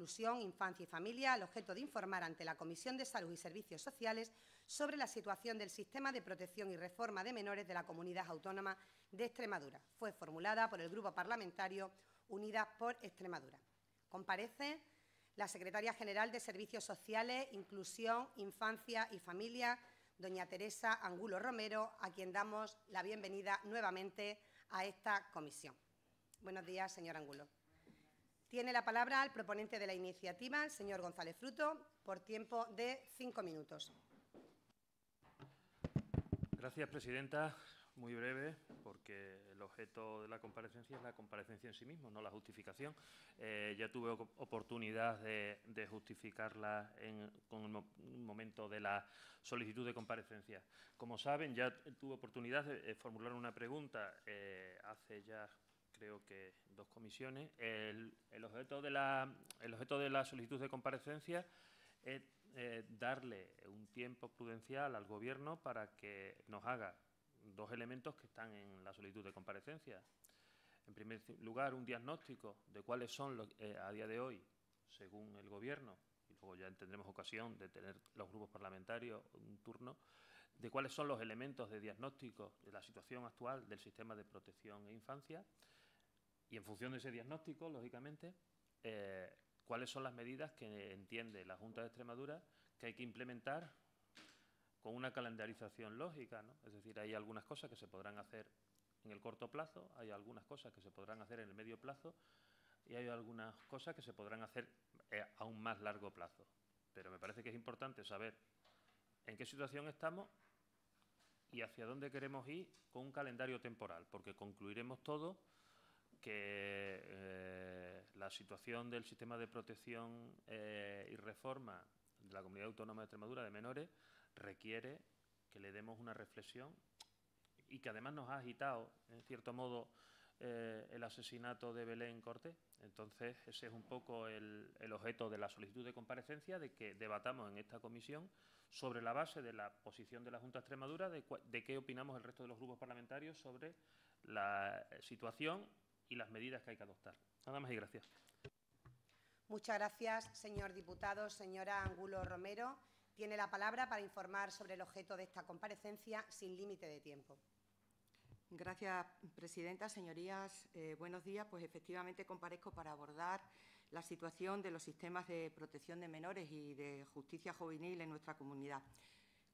Inclusión, Infancia y Familia al objeto de informar ante la Comisión de Salud y Servicios Sociales sobre la situación del sistema de protección y reforma de menores de la Comunidad Autónoma de Extremadura. Fue formulada por el Grupo Parlamentario Unidas por Extremadura. Comparece la Secretaria General de Servicios Sociales, Inclusión, Infancia y Familia, doña Teresa Angulo Romero, a quien damos la bienvenida nuevamente a esta comisión. Buenos días, señor Angulo. Tiene la palabra el proponente de la iniciativa, el señor González Fruto, por tiempo de 5 minutos. Gracias, presidenta. Muy breve, porque el objeto de la comparecencia es la comparecencia en sí mismo, no la justificación. Ya tuve oportunidad de justificarla con el momento de la solicitud de comparecencia. Como saben, ya tuve oportunidad de formular una pregunta hace ya, creo que 2 comisiones. El objeto de la solicitud de comparecencia es darle un tiempo prudencial al Gobierno para que nos haga 2 elementos que están en la solicitud de comparecencia. En primer lugar, un diagnóstico de cuáles son, a día de hoy, según el Gobierno, y luego ya tendremos ocasión de tener los grupos parlamentarios un turno, de cuáles son los elementos de diagnóstico de la situación actual del sistema de protección e infancia y, en función de ese diagnóstico, lógicamente, cuáles son las medidas que entiende la Junta de Extremadura que hay que implementar con una calendarización lógica, ¿no? Es decir, hay algunas cosas que se podrán hacer en el corto plazo, hay algunas cosas que se podrán hacer en el medio plazo y hay algunas cosas que se podrán hacer a un más largo plazo. Pero me parece que es importante saber en qué situación estamos y hacia dónde queremos ir con un calendario temporal, porque concluiremos todo que la situación del sistema de protección y reforma de la Comunidad Autónoma de Extremadura de menores requiere que le demos una reflexión y que además nos ha agitado, en cierto modo, el asesinato de Belén Cortés. Entonces, ese es un poco el objeto de la solicitud de comparecencia, de que debatamos en esta comisión sobre la base de la posición de la Junta de Extremadura, de qué opinamos el resto de los grupos parlamentarios sobre la situación y las medidas que hay que adoptar. Nada más y gracias. Muchas gracias, señor diputado. Señora Angulo Romero, tiene la palabra para informar sobre el objeto de esta comparecencia sin límite de tiempo. Gracias, presidenta. Señorías, buenos días. Pues efectivamente comparezco para abordar la situación de los sistemas de protección de menores y de justicia juvenil en nuestra comunidad.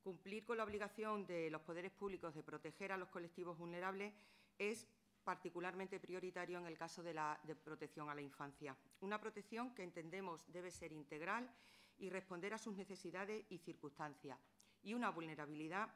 Cumplir con la obligación de los poderes públicos de proteger a los colectivos vulnerables es particularmente prioritario en el caso de la protección a la infancia. Una protección que entendemos debe ser integral y responder a sus necesidades y circunstancias, y una vulnerabilidad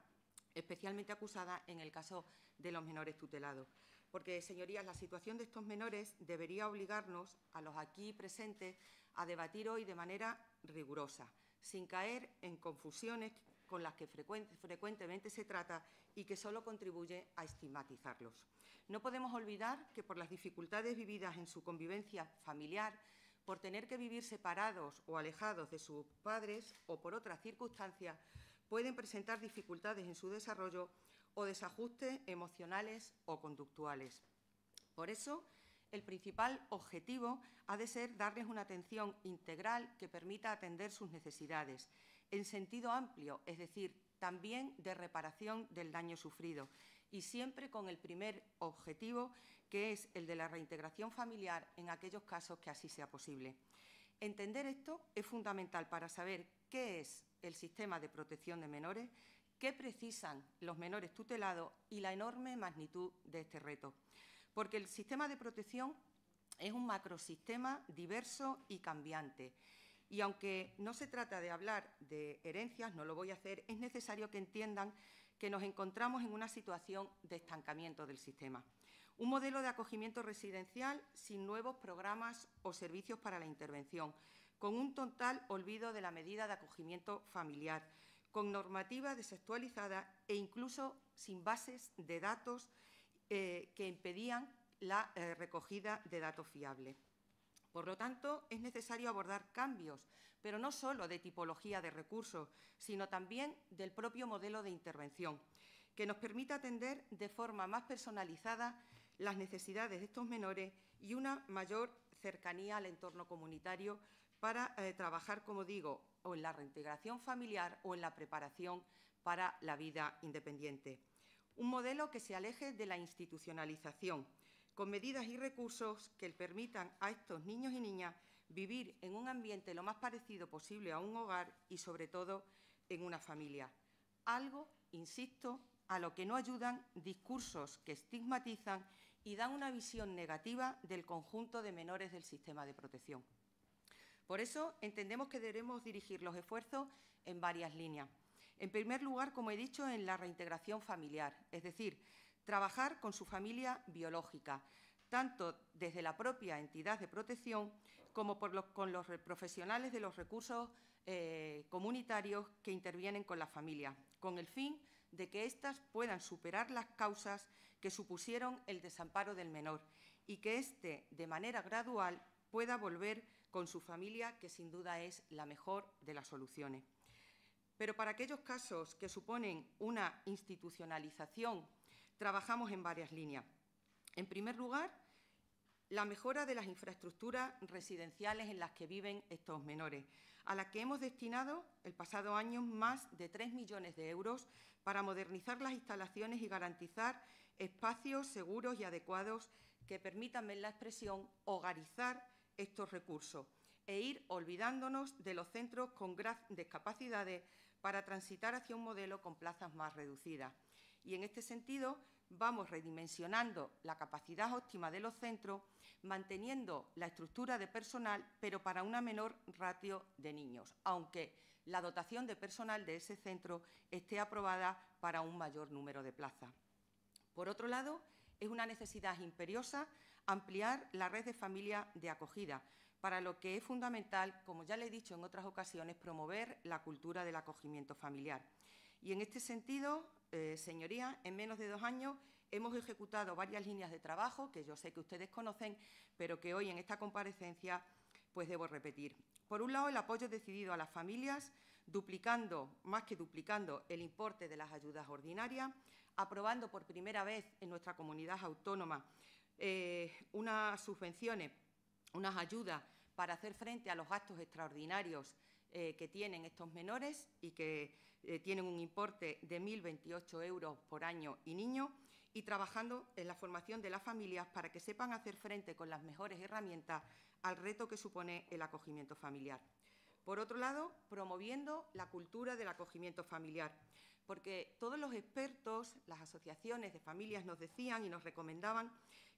especialmente acusada en el caso de los menores tutelados. Porque, señorías, la situación de estos menores debería obligarnos a los aquí presentes a debatir hoy de manera rigurosa, sin caer en confusiones con las que frecuentemente se trata y que solo contribuye a estigmatizarlos. No podemos olvidar que, por las dificultades vividas en su convivencia familiar, por tener que vivir separados o alejados de sus padres o por otras circunstancias, pueden presentar dificultades en su desarrollo o desajustes emocionales o conductuales. Por eso, el principal objetivo ha de ser darles una atención integral que permita atender sus necesidades, en sentido amplio, es decir, también de reparación del daño sufrido, y siempre con el primer objetivo, que es el de la reintegración familiar en aquellos casos que así sea posible. Entender esto es fundamental para saber qué es el sistema de protección de menores, qué precisan los menores tutelados y la enorme magnitud de este reto. Porque el sistema de protección es un macrosistema diverso y cambiante. Y aunque no se trata de hablar de herencias, no lo voy a hacer, es necesario que entiendan que nos encontramos en una situación de estancamiento del sistema. Un modelo de acogimiento residencial sin nuevos programas o servicios para la intervención, con un total olvido de la medida de acogimiento familiar, con normativa desactualizada e incluso sin bases de datos que impedían la recogida de datos fiables. Por lo tanto, es necesario abordar cambios, pero no solo de tipología de recursos, sino también del propio modelo de intervención, que nos permita atender de forma más personalizada las necesidades de estos menores y una mayor cercanía al entorno comunitario para trabajar, como digo, o en la reintegración familiar o en la preparación para la vida independiente. Un modelo que se aleje de la institucionalización, con medidas y recursos que permitan a estos niños y niñas vivir en un ambiente lo más parecido posible a un hogar y, sobre todo, en una familia. Algo, insisto, a lo que no ayudan discursos que estigmatizan y dan una visión negativa del conjunto de menores del sistema de protección. Por eso, entendemos que debemos dirigir los esfuerzos en varias líneas. En primer lugar, como he dicho, en la reintegración familiar, es decir, trabajar con su familia biológica, tanto desde la propia entidad de protección como con los profesionales de los recursos comunitarios que intervienen con la familia, con el fin de que éstas puedan superar las causas que supusieron el desamparo del menor y que éste, de manera gradual, pueda volver con su familia, que sin duda es la mejor de las soluciones. Pero para aquellos casos que suponen una institucionalización, trabajamos en varias líneas. En primer lugar, la mejora de las infraestructuras residenciales en las que viven estos menores, a las que hemos destinado el pasado año más de 3 millones de euros para modernizar las instalaciones y garantizar espacios seguros y adecuados que permitan, en la expresión, hogarizar estos recursos e ir olvidándonos de los centros con grandes discapacidades para transitar hacia un modelo con plazas más reducidas. Y en este sentido vamos redimensionando la capacidad óptima de los centros, manteniendo la estructura de personal, pero para una menor ratio de niños, aunque la dotación de personal de ese centro esté aprobada para un mayor número de plazas. Por otro lado, es una necesidad imperiosa ampliar la red de familias de acogida, para lo que es fundamental, como ya le he dicho en otras ocasiones, promover la cultura del acogimiento familiar. Y en este sentido, señorías, en menos de 2 años hemos ejecutado varias líneas de trabajo que yo sé que ustedes conocen, pero que hoy en esta comparecencia pues debo repetir. Por un lado, el apoyo decidido a las familias, más que duplicando el importe de las ayudas ordinarias, aprobando por primera vez en nuestra comunidad autónoma unas subvenciones, unas ayudas para hacer frente a los gastos extraordinarios que tienen estos menores y que tienen un importe de 1.028 euros por año y niño, y trabajando en la formación de las familias para que sepan hacer frente con las mejores herramientas al reto que supone el acogimiento familiar. Por otro lado, promoviendo la cultura del acogimiento familiar, porque todos los expertos, las asociaciones de familias nos decían y nos recomendaban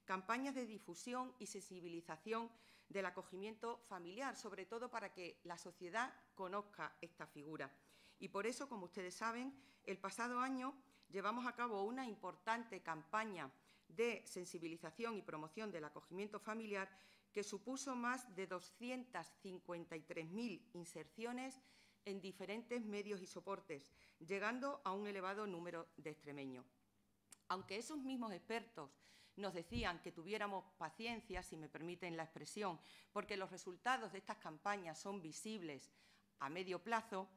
campañas de difusión y sensibilización del acogimiento familiar, sobre todo para que la sociedad conozca esta figura. Y por eso, como ustedes saben, el pasado año llevamos a cabo una importante campaña de sensibilización y promoción del acogimiento familiar que supuso más de 253.000 inserciones en diferentes medios y soportes, llegando a un elevado número de extremeños. Aunque esos mismos expertos nos decían que tuviéramos paciencia, si me permiten la expresión, porque los resultados de estas campañas son visibles a medio plazo,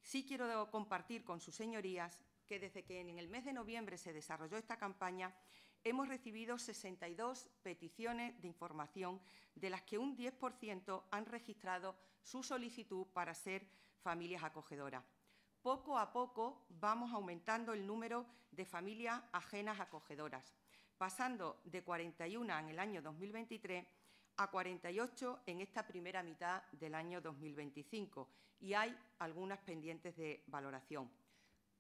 sí quiero compartir con sus señorías que desde que en el mes de noviembre se desarrolló esta campaña hemos recibido 62 peticiones de información, de las que un 10% han registrado su solicitud para ser familias acogedoras. Poco a poco vamos aumentando el número de familias ajenas acogedoras, pasando de 41 en el año 2023 a 48 en esta primera mitad del año 2025, y hay algunas pendientes de valoración.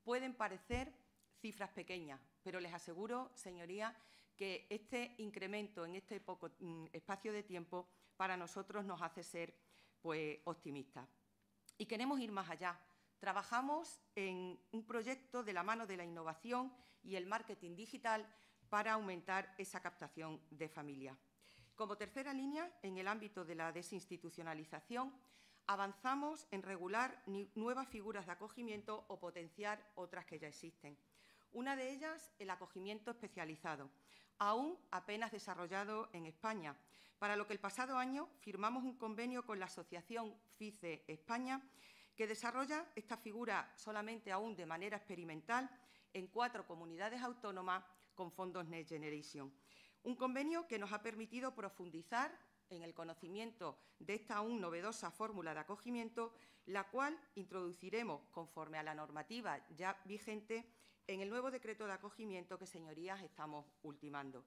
Pueden parecer cifras pequeñas, pero les aseguro, señorías, que este incremento en este poco espacio de tiempo para nosotros nos hace ser pues, optimistas. Y queremos ir más allá. Trabajamos en un proyecto de la mano de la innovación y el marketing digital para aumentar esa captación de familias. Como tercera línea, en el ámbito de la desinstitucionalización, avanzamos en regular nuevas figuras de acogimiento o potenciar otras que ya existen. Una de ellas, el acogimiento especializado, aún apenas desarrollado en España, para lo que el pasado año firmamos un convenio con la Asociación FICE España, que desarrolla esta figura solamente aún de manera experimental en 4 comunidades autónomas con fondos Next Generation. Un convenio que nos ha permitido profundizar en el conocimiento de esta aún novedosa fórmula de acogimiento, la cual introduciremos, conforme a la normativa ya vigente, en el nuevo decreto de acogimiento que, señorías, estamos ultimando.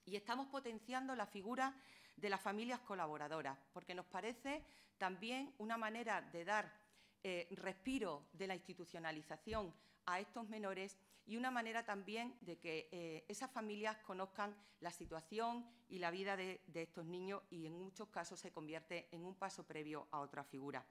Y estamos potenciando la figura de las familias colaboradoras, porque nos parece también una manera de dar respiro de la institucionalización a estos menores y una manera también de que esas familias conozcan la situación y la vida de estos niños y en muchos casos se convierte en un paso previo a otra figura.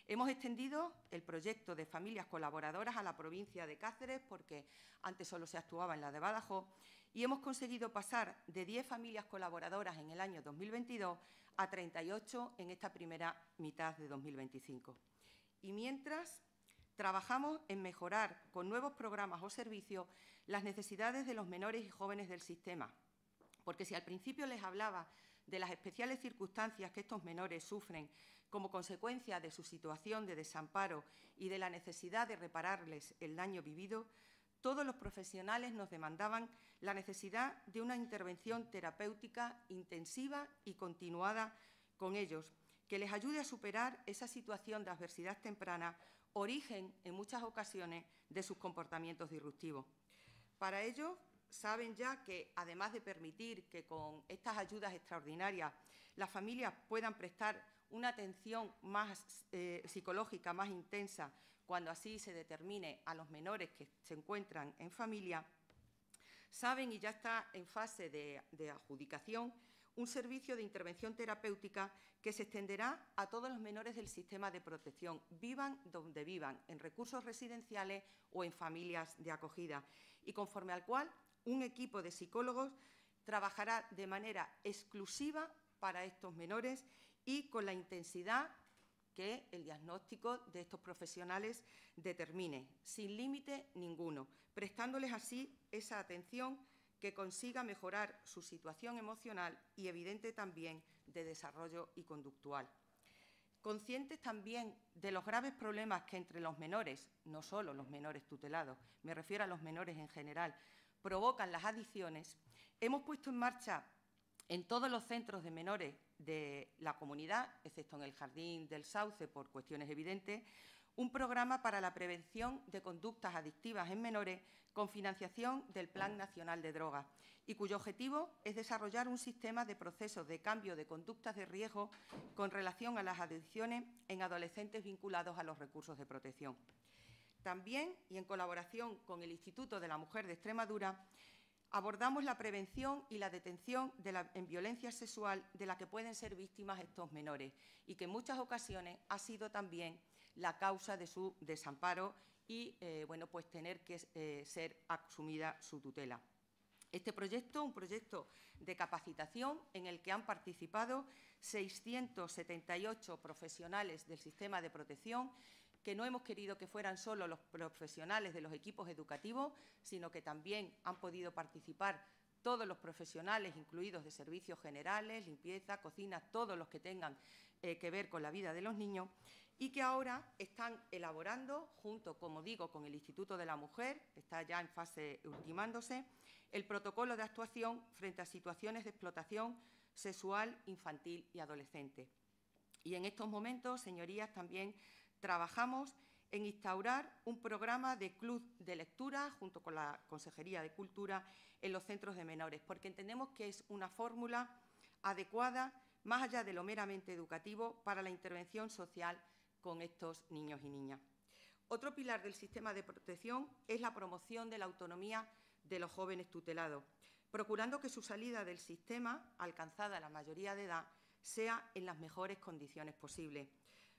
Hemos extendido el proyecto de familias colaboradoras a la provincia de Cáceres porque antes solo se actuaba en la de Badajoz y hemos conseguido pasar de 10 familias colaboradoras en el año 2022 a 38 en esta primera mitad de 2025. Y mientras trabajamos en mejorar con nuevos programas o servicios las necesidades de los menores y jóvenes del sistema, porque si al principio les hablaba de las especiales circunstancias que estos menores sufren como consecuencia de su situación de desamparo y de la necesidad de repararles el daño vivido, todos los profesionales nos demandaban la necesidad de una intervención terapéutica intensiva y continuada con ellos, que les ayude a superar esa situación de adversidad temprana, origen, en muchas ocasiones, de sus comportamientos disruptivos. Para ello, saben ya que, además de permitir que con estas ayudas extraordinarias las familias puedan prestar una atención más psicológica, más intensa, cuando así se determine a los menores que se encuentran en familia, saben, y ya está en fase de adjudicación, un servicio de intervención terapéutica que se extenderá a todos los menores del sistema de protección, vivan donde vivan, en recursos residenciales o en familias de acogida, y conforme al cual un equipo de psicólogos trabajará de manera exclusiva para estos menores y con la intensidad que el diagnóstico de estos profesionales determine, sin límite ninguno, prestándoles así esa atención que consiga mejorar su situación emocional y, evidente, también de desarrollo y conductual. Conscientes también de los graves problemas que entre los menores, no solo los menores tutelados, me refiero a los menores en general, provocan las adicciones, hemos puesto en marcha en todos los centros de menores de la comunidad, excepto en el Jardín del Sauce por cuestiones evidentes, un programa para la prevención de conductas adictivas en menores con financiación del Plan Nacional de Drogas y cuyo objetivo es desarrollar un sistema de procesos de cambio de conductas de riesgo con relación a las adicciones en adolescentes vinculados a los recursos de protección. También, y en colaboración con el Instituto de la Mujer de Extremadura, abordamos la prevención y la detención en violencia sexual de la que pueden ser víctimas estos menores y que en muchas ocasiones ha sido también la causa de su desamparo y pues tener que ser asumida su tutela. Este proyecto, un proyecto de capacitación en el que han participado 678 profesionales del sistema de protección, que no hemos querido que fueran solo los profesionales de los equipos educativos, sino que también han podido participar todos los profesionales, incluidos de servicios generales, limpieza, cocina, todos los que tengan que ver con la vida de los niños, y que ahora están elaborando, junto, como digo, con el Instituto de la Mujer, está ya en fase ultimándose, el protocolo de actuación frente a situaciones de explotación sexual, infantil y adolescente. Y en estos momentos, señorías, también trabajamos en instaurar un programa de club de lectura junto con la Consejería de Cultura en los centros de menores, porque entendemos que es una fórmula adecuada, más allá de lo meramente educativo, para la intervención social con estos niños y niñas. Otro pilar del sistema de protección es la promoción de la autonomía de los jóvenes tutelados, procurando que su salida del sistema, alcanzada la mayoría de edad, sea en las mejores condiciones posibles.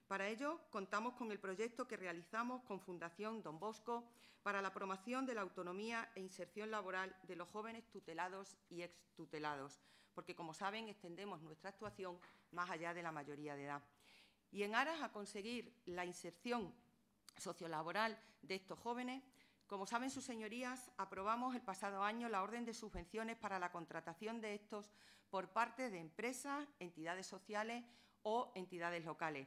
Para ello, contamos con el proyecto que realizamos con Fundación Don Bosco para la promoción de la autonomía e inserción laboral de los jóvenes tutelados y extutelados, porque, como saben, extendemos nuestra actuación más allá de la mayoría de edad. Y en aras a conseguir la inserción sociolaboral de estos jóvenes, como saben sus señorías, aprobamos el pasado año la orden de subvenciones para la contratación de estos por parte de empresas, entidades sociales o entidades locales.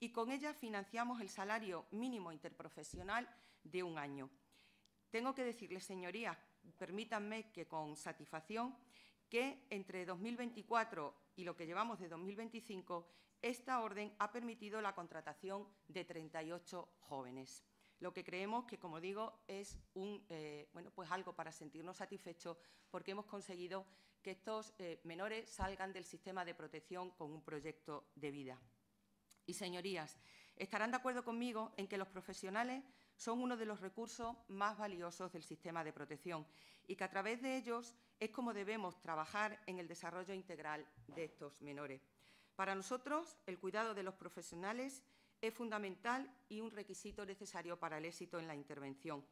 Y con ellas financiamos el salario mínimo interprofesional de un año. Tengo que decirles, señorías, permítanme que con satisfacción, que entre 2024 y lo que llevamos de 2025, esta orden ha permitido la contratación de 38 jóvenes, lo que creemos que, como digo, es pues algo para sentirnos satisfechos porque hemos conseguido que estos menores salgan del sistema de protección con un proyecto de vida. Y, señorías, estarán de acuerdo conmigo en que los profesionales son uno de los recursos más valiosos del sistema de protección y que a través de ellos es como debemos trabajar en el desarrollo integral de estos menores. Para nosotros, el cuidado de los profesionales es fundamental y un requisito necesario para el éxito en la intervención.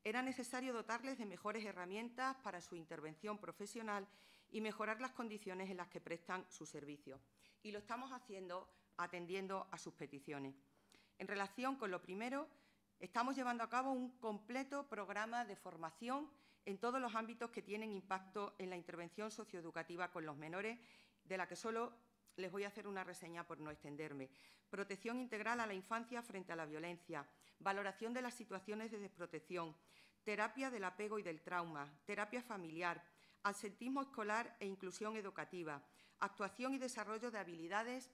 Era necesario dotarles de mejores herramientas para su intervención profesional y mejorar las condiciones en las que prestan su servicio. Y lo estamos haciendo atendiendo a sus peticiones. En relación con lo primero, estamos llevando a cabo un completo programa de formación en todos los ámbitos que tienen impacto en la intervención socioeducativa con los menores, de la que solo les voy a hacer una reseña por no extenderme. Protección integral a la infancia frente a la violencia, valoración de las situaciones de desprotección, terapia del apego y del trauma, terapia familiar, absentismo escolar e inclusión educativa, actuación y desarrollo de habilidades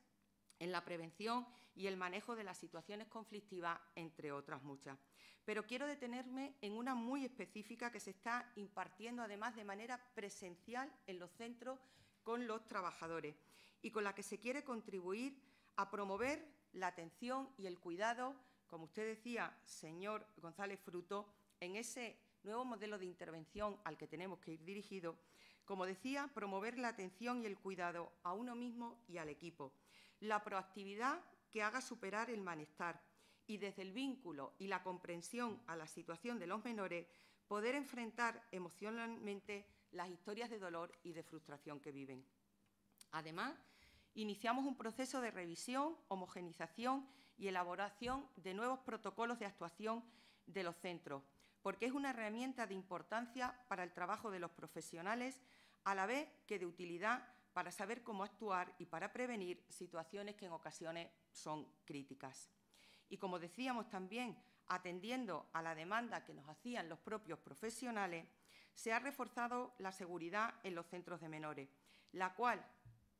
en la prevención y el manejo de las situaciones conflictivas, entre otras muchas. Pero quiero detenerme en una muy específica que se está impartiendo, además, de manera presencial en los centros con los trabajadores y con la que se quiere contribuir a promover la atención y el cuidado, como usted decía, señor González Fruto, en ese nuevo modelo de intervención al que tenemos que ir dirigido. Como decía, promover la atención y el cuidado a uno mismo y al equipo. La proactividad que haga superar el malestar y, desde el vínculo y la comprensión a la situación de los menores, poder enfrentar emocionalmente las historias de dolor y de frustración que viven. Además, iniciamos un proceso de revisión, homogenización y elaboración de nuevos protocolos de actuación de los centros, porque es una herramienta de importancia para el trabajo de los profesionales, a la vez que de utilidad para saber cómo actuar y para prevenir situaciones que en ocasiones son críticas. Y, como decíamos también, atendiendo a la demanda que nos hacían los propios profesionales, se ha reforzado la seguridad en los centros de menores, la cual,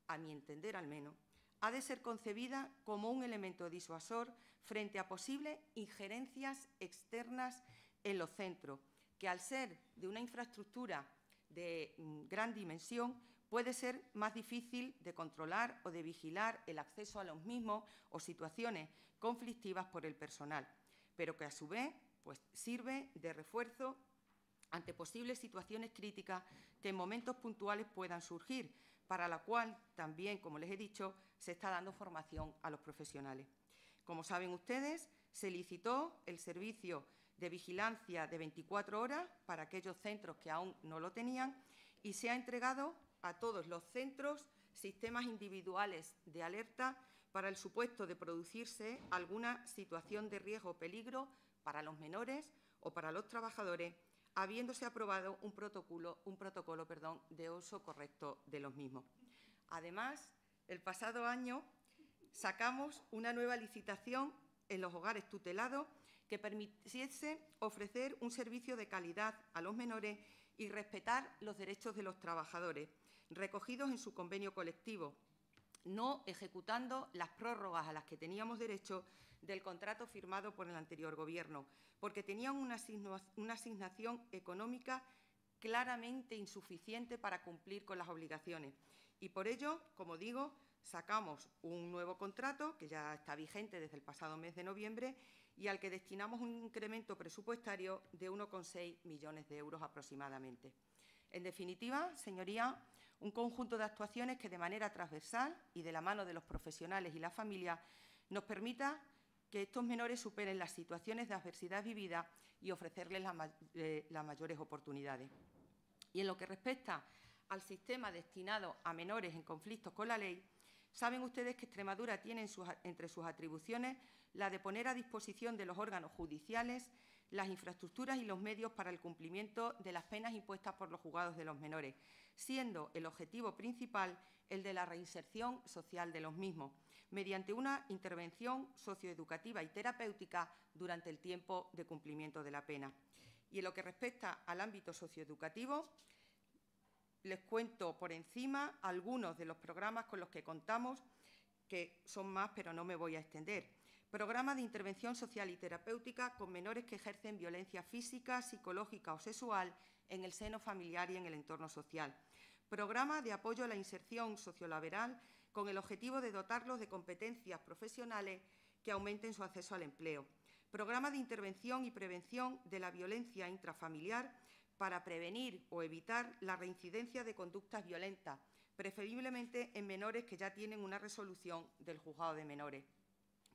a mi entender al menos, ha de ser concebida como un elemento disuasor frente a posibles injerencias externas en los centros, que al ser de una infraestructura de gran dimensión puede ser más difícil de controlar o de vigilar el acceso a los mismos o situaciones conflictivas por el personal, pero que a su vez pues, sirve de refuerzo ante posibles situaciones críticas que en momentos puntuales puedan surgir, para la cual también, como les he dicho, se está dando formación a los profesionales. Como saben ustedes, se licitó el servicio de vigilancia de 24 horas para aquellos centros que aún no lo tenían y se ha entregado a todos los centros sistemas individuales de alerta para el supuesto de producirse alguna situación de riesgo o peligro para los menores o para los trabajadores, habiéndose aprobado un protocolo de uso correcto de los mismos. Además, el pasado año sacamos una nueva licitación en los hogares tutelados que permitiese ofrecer un servicio de calidad a los menores y respetar los derechos de los trabajadores, recogidos en su convenio colectivo, no ejecutando las prórrogas a las que teníamos derecho del contrato firmado por el anterior Gobierno, porque tenían una asignación económica claramente insuficiente para cumplir con las obligaciones. Y por ello, como digo, sacamos un nuevo contrato que ya está vigente desde el pasado mes de noviembre y al que destinamos un incremento presupuestario de 1,6 millones de euros aproximadamente. En definitiva, señoría, un conjunto de actuaciones que de manera transversal y de la mano de los profesionales y la familia nos permita que estos menores superen las situaciones de adversidad vividas y ofrecerles las mayores oportunidades. Y en lo que respecta al sistema destinado a menores en conflictos con la ley, saben ustedes que Extremadura tiene entre sus atribuciones la de poner a disposición de los órganos judiciales las infraestructuras y los medios para el cumplimiento de las penas impuestas por los juzgados de los menores, siendo el objetivo principal el de la reinserción social de los mismos, mediante una intervención socioeducativa y terapéutica durante el tiempo de cumplimiento de la pena. Y en lo que respecta al ámbito socioeducativo, les cuento por encima algunos de los programas con los que contamos, que son más, pero no me voy a extender. Programa de intervención social y terapéutica con menores que ejercen violencia física, psicológica o sexual en el seno familiar y en el entorno social. Programa de apoyo a la inserción sociolaboral con el objetivo de dotarlos de competencias profesionales que aumenten su acceso al empleo. Programa de intervención y prevención de la violencia intrafamiliar para prevenir o evitar la reincidencia de conductas violentas, preferiblemente en menores que ya tienen una resolución del juzgado de menores.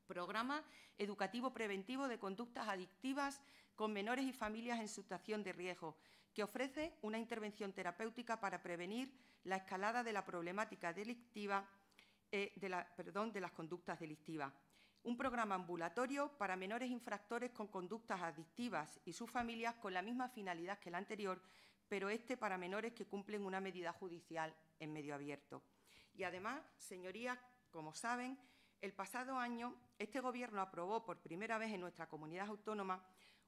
Programa educativo preventivo de conductas adictivas con menores y familias en situación de riesgo, que ofrece una intervención terapéutica para prevenir la escalada de la problemática delictiva, de las conductas delictivas. Un programa ambulatorio para menores infractores con conductas adictivas y sus familias con la misma finalidad que el anterior, pero para menores que cumplen una medida judicial en medio abierto. Y además, señorías, como saben, el pasado año este Gobierno aprobó por primera vez en nuestra comunidad autónoma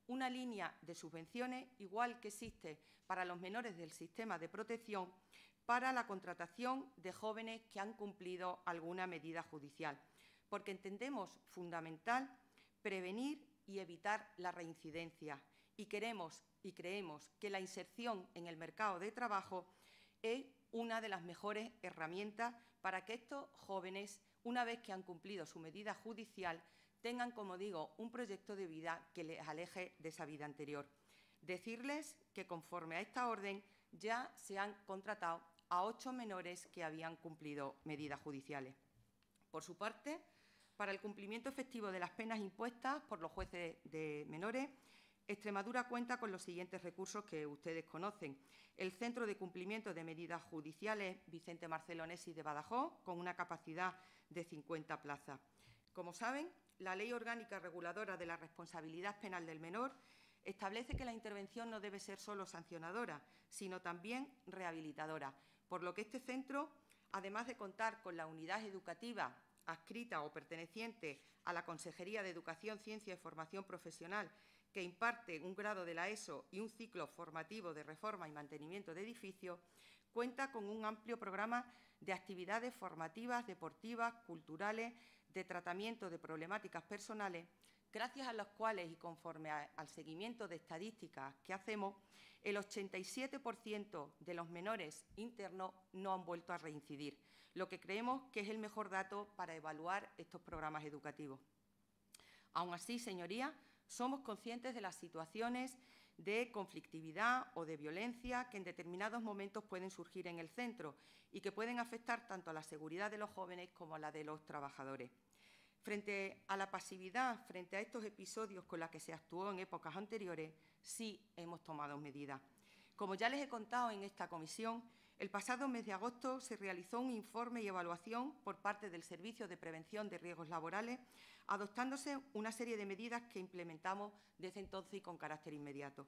una línea de subvenciones, igual que existe para los menores del sistema de protección, para la contratación de jóvenes que han cumplido alguna medida judicial, porque entendemos fundamental prevenir y evitar la reincidencia y creemos que la inserción en el mercado de trabajo es una de las mejores herramientas para que estos jóvenes, una vez que han cumplido su medida judicial, tengan, como digo, un proyecto de vida que les aleje de esa vida anterior. Decirles que, conforme a esta orden, ya se han contratado a 8 menores que habían cumplido medidas judiciales. Por su parte, para el cumplimiento efectivo de las penas impuestas por los jueces de menores, Extremadura cuenta con los siguientes recursos que ustedes conocen. El Centro de Cumplimiento de Medidas Judiciales Vicente Marcelo Nesi de Badajoz, con una capacidad de 50 plazas. Como saben, la Ley Orgánica Reguladora de la Responsabilidad Penal del Menor establece que la intervención no debe ser solo sancionadora, sino también rehabilitadora, por lo que este centro, además de contar con la unidad educativa adscrita o perteneciente a la Consejería de Educación, Ciencia y Formación Profesional, que imparte un grado de la ESO y un ciclo formativo de reforma y mantenimiento de edificios, cuenta con un amplio programa de actividades formativas, deportivas, culturales, de tratamiento de problemáticas personales, gracias a las cuales y conforme al seguimiento de estadísticas que hacemos, el 87% de los menores internos no han vuelto a reincidir, lo que creemos que es el mejor dato para evaluar estos programas educativos. Aún así, señorías, somos conscientes de las situaciones de conflictividad o de violencia que en determinados momentos pueden surgir en el centro y que pueden afectar tanto a la seguridad de los jóvenes como a la de los trabajadores. Frente a la pasividad, frente a estos episodios con los que se actuó en épocas anteriores, sí hemos tomado medidas. Como ya les he contado en esta comisión, el pasado mes de agosto se realizó un informe y evaluación por parte del Servicio de Prevención de Riesgos Laborales, adoptándose una serie de medidas que implementamos desde entonces y con carácter inmediato.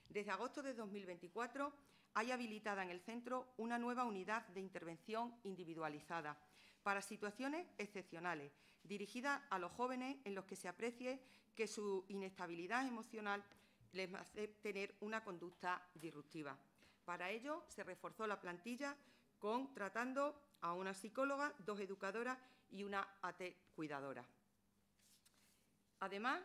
Desde agosto de 2024 hay habilitada en el centro una nueva unidad de intervención individualizada para situaciones excepcionales, dirigida a los jóvenes en los que se aprecie que su inestabilidad emocional les hace tener una conducta disruptiva. Para ello, se reforzó la plantilla contratando a una psicóloga, 2 educadoras y una AT cuidadora. Además,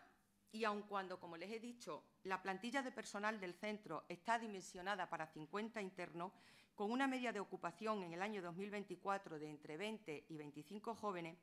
y aun cuando, como les he dicho, la plantilla de personal del centro está dimensionada para 50 internos, con una media de ocupación en el año 2024 de entre 20 y 25 jóvenes,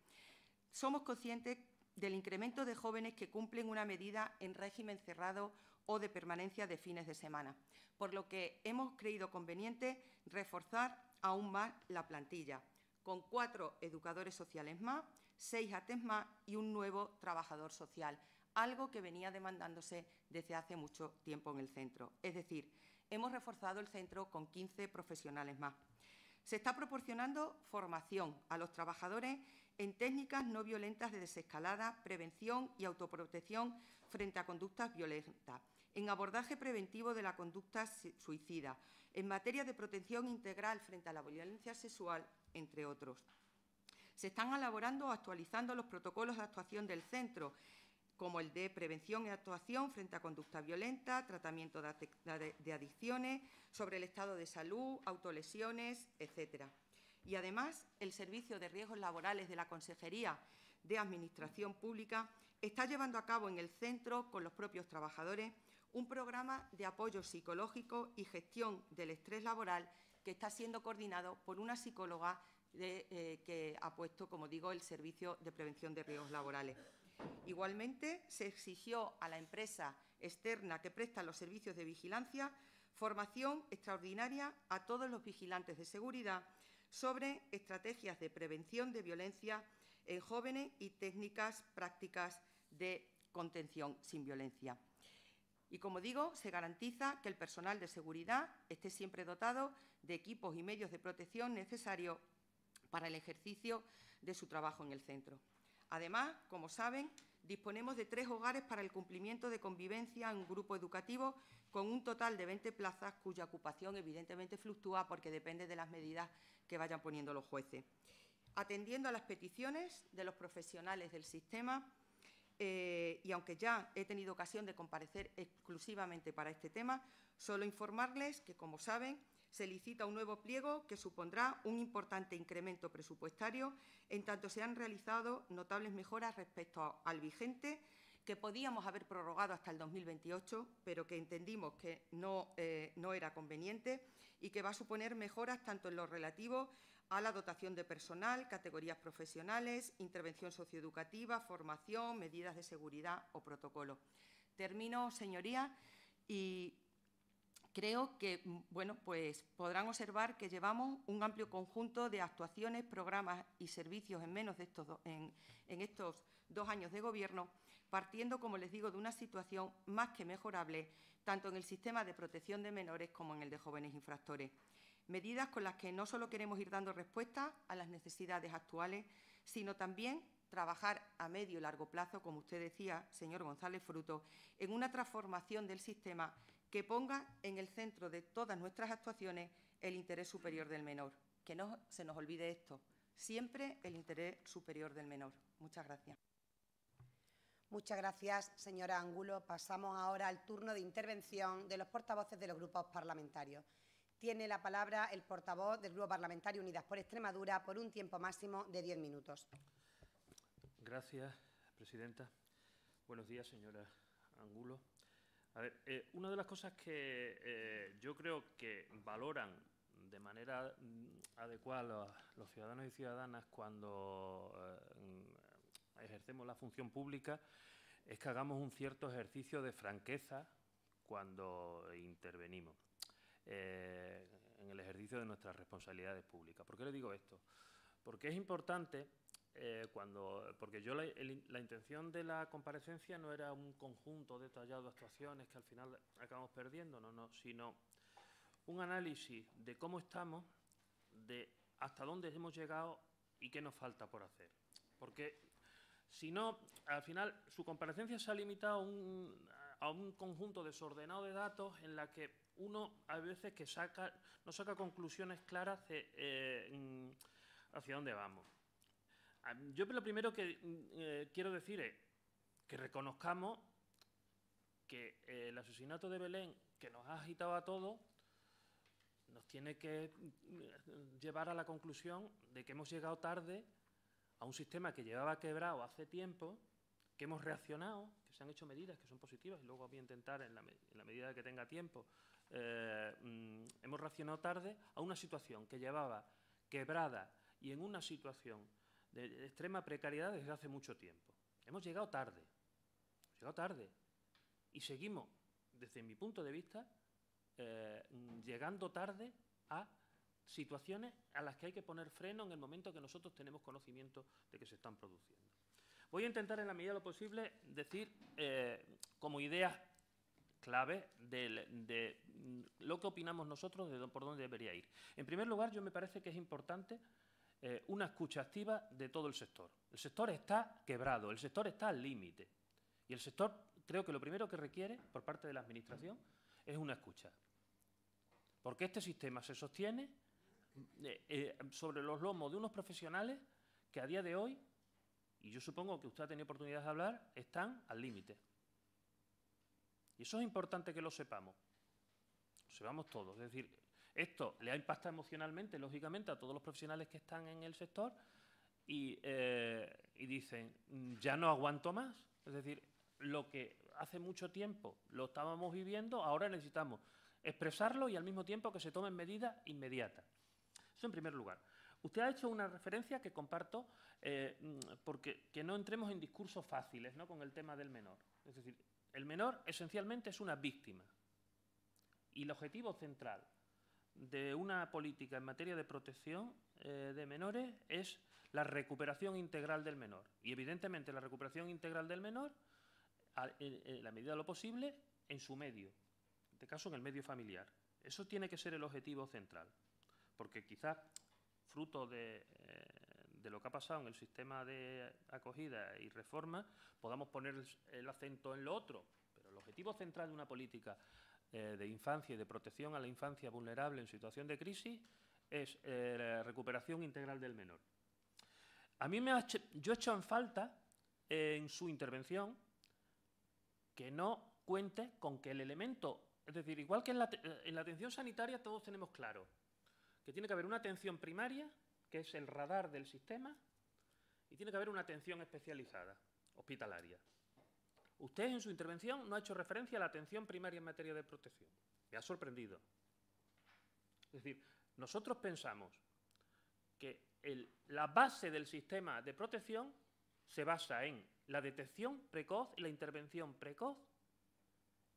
somos conscientes del incremento de jóvenes que cumplen una medida en régimen cerrado o de permanencia de fines de semana, por lo que hemos creído conveniente reforzar aún más la plantilla, con 4 educadores sociales más, 6 ATs más y un nuevo trabajador social, algo que venía demandándose desde hace mucho tiempo en el centro. Es decir, hemos reforzado el centro con 15 profesionales más. Se está proporcionando formación a los trabajadores en técnicas no violentas de desescalada, prevención y autoprotección frente a conductas violentas, en abordaje preventivo de la conducta suicida, en materia de protección integral frente a la violencia sexual, entre otros. Se están elaborando o actualizando los protocolos de actuación del centro, como el de prevención y actuación frente a conducta violenta, tratamiento de adicciones, sobre el estado de salud, autolesiones, etcétera. Y además, el Servicio de Riesgos Laborales de la Consejería de Administración Pública está llevando a cabo en el centro, con los propios trabajadores, un programa de apoyo psicológico y gestión del estrés laboral que está siendo coordinado por una psicóloga que ha puesto, como digo, el Servicio de Prevención de Riesgos Laborales. Igualmente, se exigió a la empresa externa que presta los servicios de vigilancia formación extraordinaria a todos los vigilantes de seguridad sobre estrategias de prevención de violencia en jóvenes y técnicas prácticas de contención sin violencia. Y, como digo, se garantiza que el personal de seguridad esté siempre dotado de equipos y medios de protección necesarios para el ejercicio de su trabajo en el centro. Además, como saben, disponemos de 3 hogares para el cumplimiento de convivencia en un grupo educativo con un total de 20 plazas, cuya ocupación evidentemente fluctúa porque depende de las medidas que vayan poniendo los jueces. Atendiendo a las peticiones de los profesionales del sistema, y aunque ya he tenido ocasión de comparecer exclusivamente para este tema, solo informarles que, como saben, se licita un nuevo pliego que supondrá un importante incremento presupuestario, en tanto se han realizado notables mejoras respecto al vigente, que podíamos haber prorrogado hasta el 2028, pero que entendimos que no era conveniente, y que va a suponer mejoras tanto en lo relativo a la dotación de personal, categorías profesionales, intervención socioeducativa, formación, medidas de seguridad o protocolo. Termino, señorías, y creo que, bueno, pues podrán observar que llevamos un amplio conjunto de actuaciones, programas y servicios en estos 2 años de Gobierno, partiendo, como les digo, de una situación más que mejorable, tanto en el sistema de protección de menores como en el de jóvenes infractores. Medidas con las que no solo queremos ir dando respuesta a las necesidades actuales, sino también trabajar a medio y largo plazo, como usted decía, señor González Fruto, en una transformación del sistema que ponga en el centro de todas nuestras actuaciones el interés superior del menor. Que no se nos olvide esto, siempre el interés superior del menor. Muchas gracias. Muchas gracias, señora Angulo. Pasamos ahora al turno de intervención de los portavoces de los grupos parlamentarios. Tiene la palabra el portavoz del Grupo Parlamentario Unidas por Extremadura por un tiempo máximo de 10 minutos. Gracias, presidenta. Buenos días, señora Angulo. A ver, una de las cosas que yo creo que valoran de manera adecuada los ciudadanos y ciudadanas cuando ejercemos la función pública es que hagamos un cierto ejercicio de franqueza cuando intervenimos en el ejercicio de nuestras responsabilidades públicas. ¿Por qué le digo esto? Porque es importante, porque yo la intención de la comparecencia no era un conjunto detallado de actuaciones que al final acabamos perdiendo, sino un análisis de cómo estamos, de hasta dónde hemos llegado y qué nos falta por hacer. Porque si no, al final su comparecencia se ha limitado a un conjunto desordenado de datos en la que uno a veces que no saca conclusiones claras hacia dónde vamos. Yo lo primero que quiero decir es que reconozcamos que el asesinato de Belén, que nos ha agitado a todos, nos tiene que llevar a la conclusión de que hemos llegado tarde a un sistema que llevaba quebrado hace tiempo, que hemos reaccionado, que se han hecho medidas que son positivas y luego voy a intentar, en la medida que tenga tiempo, hemos reaccionado tarde a una situación que llevaba quebrada y en una situación de extrema precariedad desde hace mucho tiempo. Hemos llegado tarde y seguimos, desde mi punto de vista, llegando tarde a situaciones a las que hay que poner freno en el momento que nosotros tenemos conocimiento de que se están produciendo. Voy a intentar, en la medida de lo posible, decir como ideas clave de lo que opinamos nosotros de por dónde debería ir. En primer lugar, me parece que es importante una escucha activa de todo el sector. El sector está quebrado, el sector está al límite. Y el sector, creo que lo primero que requiere, por parte de la Administración, es una escucha. Porque este sistema se sostiene sobre los lomos de unos profesionales que a día de hoy y yo supongo que usted ha tenido oportunidad de hablar, están al límite. Y eso es importante que lo sepamos. Lo sepamos todos. Es decir, esto le ha impactado emocionalmente, lógicamente, a todos los profesionales que están en el sector y dicen, ya no aguanto más. Es decir, lo que hace mucho tiempo lo estábamos viviendo, ahora necesitamos expresarlo y al mismo tiempo que se tomen medidas inmediatas. Eso en primer lugar. Usted ha hecho una referencia que comparto porque que no entremos en discursos fáciles, ¿no?, con el tema del menor. Es decir, el menor esencialmente es una víctima y el objetivo central de una política en materia de protección de menores es la recuperación integral del menor. Y evidentemente la recuperación integral del menor, en la medida de lo posible, en su medio, en este caso en el medio familiar. Eso tiene que ser el objetivo central, porque quizás fruto de lo que ha pasado en el sistema de acogida y reforma podamos poner el acento en lo otro, pero el objetivo central de una política de infancia y de protección a la infancia vulnerable en situación de crisis es la recuperación integral del menor. A mí yo he hecho en falta en su intervención que no cuente con que el elemento, es decir, igual que en la atención sanitaria todos tenemos claro que tiene que haber una atención primaria, que es el radar del sistema, y tiene que haber una atención especializada, hospitalaria. Usted en su intervención no ha hecho referencia a la atención primaria en materia de protección. Me ha sorprendido. Es decir, nosotros pensamos que la base del sistema de protección se basa en la detección precoz y la intervención precoz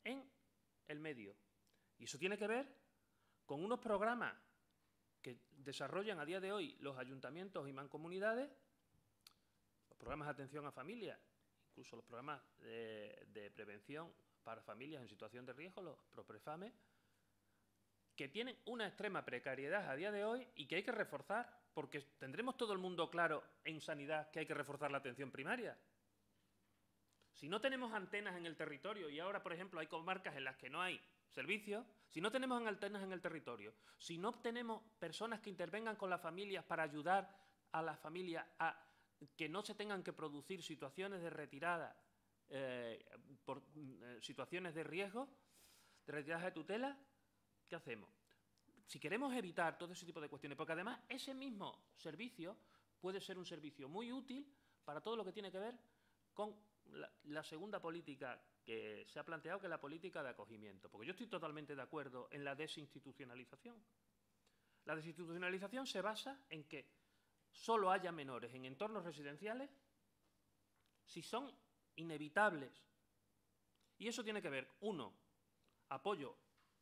en el medio. Y eso tiene que ver con unos programas que desarrollan a día de hoy los ayuntamientos y mancomunidades, los programas de atención a familias, incluso los programas de prevención para familias en situación de riesgo, los PROPREFAME, que tienen una extrema precariedad a día de hoy y que hay que reforzar, porque tendremos todo el mundo claro en sanidad que hay que reforzar la atención primaria. Si no tenemos antenas en el territorio, y ahora, por ejemplo, hay comarcas en las que no hay servicios, si no tenemos antenas en el territorio, si no tenemos personas que intervengan con las familias para ayudar a las familias a que no se tengan que producir situaciones de retirada, por situaciones de riesgo, de retirada de tutela, ¿qué hacemos? Si queremos evitar todo ese tipo de cuestiones, porque además ese mismo servicio puede ser un servicio muy útil para todo lo que tiene que ver con la segunda política que se ha planteado, que es la política de acogimiento. Porque yo estoy totalmente de acuerdo en la desinstitucionalización. La desinstitucionalización se basa en que solo haya menores en entornos residenciales si son inevitables. Y eso tiene que ver, uno, apoyo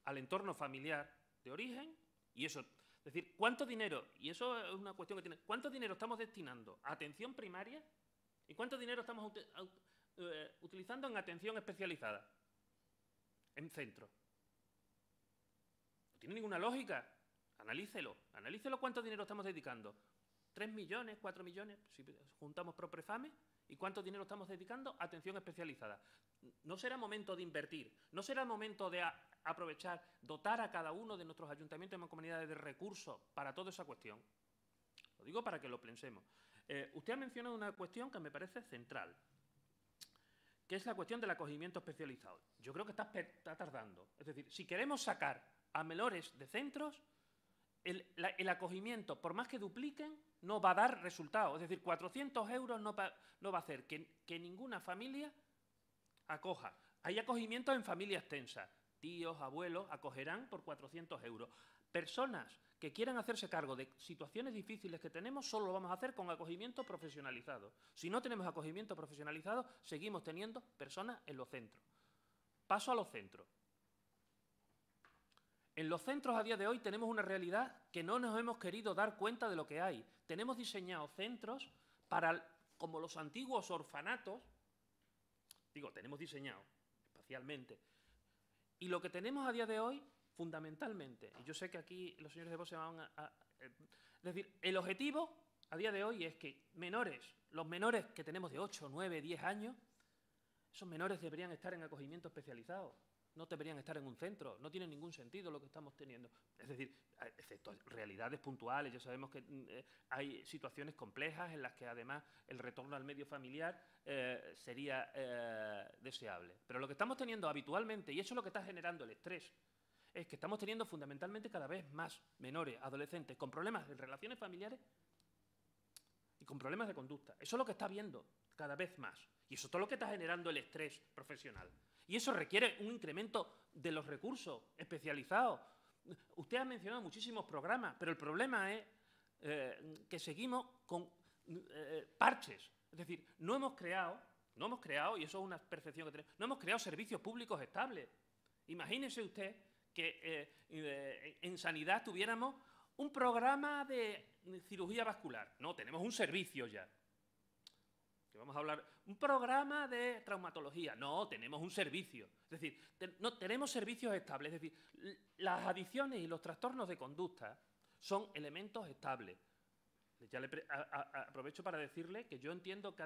al entorno familiar de origen, y eso, es decir, ¿cuánto dinero? Y eso es una cuestión que tiene, ¿cuánto dinero estamos destinando a atención primaria y cuánto dinero estamos utilizando en atención especializada, en centro? No tiene ninguna lógica. Analícelo cuánto dinero estamos dedicando. 3 millones, 4 millones, si juntamos PROPREFAME, ¿y cuánto dinero estamos dedicando a atención especializada? ¿No será momento de invertir? ¿No será momento de aprovechar, dotar a cada uno de nuestros ayuntamientos y mancomunidades de recursos para toda esa cuestión? Lo digo para que lo pensemos. Usted ha mencionado una cuestión que me parece central, que es la cuestión del acogimiento especializado. Yo creo que está tardando. Es decir, si queremos sacar a menores de centros, el acogimiento, por más que dupliquen, no va a dar resultado. Es decir, 400 euros no va a hacer que ninguna familia acoja. Hay acogimientos en familias tensas. Tíos, abuelos, acogerán por 400 euros. Personas que quieran hacerse cargo de situaciones difíciles que tenemos, solo lo vamos a hacer con acogimiento profesionalizado. Si no tenemos acogimiento profesionalizado, seguimos teniendo personas en los centros. Paso a los centros. En los centros a día de hoy tenemos una realidad que no nos hemos querido dar cuenta de lo que hay. Tenemos diseñados centros como los antiguos orfanatos, tenemos diseñado espacialmente. Y lo que tenemos a día de hoy, fundamentalmente, y yo sé que aquí los señores de Vox se van es decir, el objetivo a día de hoy es que los menores que tenemos de 8, 9, 10 años, esos menores deberían estar en acogimiento especializado. no deberían estar en un centro, no tiene ningún sentido lo que estamos teniendo. Es decir, excepto realidades puntuales, ya sabemos que hay situaciones complejas en las que además el retorno al medio familiar sería deseable. Pero lo que estamos teniendo habitualmente, y eso es lo que está generando el estrés, es que estamos teniendo fundamentalmente cada vez más menores, adolescentes, con problemas de relaciones familiares y con problemas de conducta. Eso es lo que está viendo cada vez más. Y eso es todo lo que está generando el estrés profesional. Y eso requiere un incremento de los recursos especializados. Usted ha mencionado muchísimos programas, pero el problema es que seguimos con parches. Es decir, no hemos creado, y eso es una percepción que tenemos, no hemos creado servicios públicos estables. Imagínese usted que en sanidad tuviéramos un programa de cirugía vascular. No, tenemos un servicio ya. Que vamos a hablar, un programa de traumatología. No, tenemos un servicio. Es decir, no tenemos servicios estables. Es decir, las adicciones y los trastornos de conducta son elementos estables. Ya aprovecho para decirle que yo entiendo que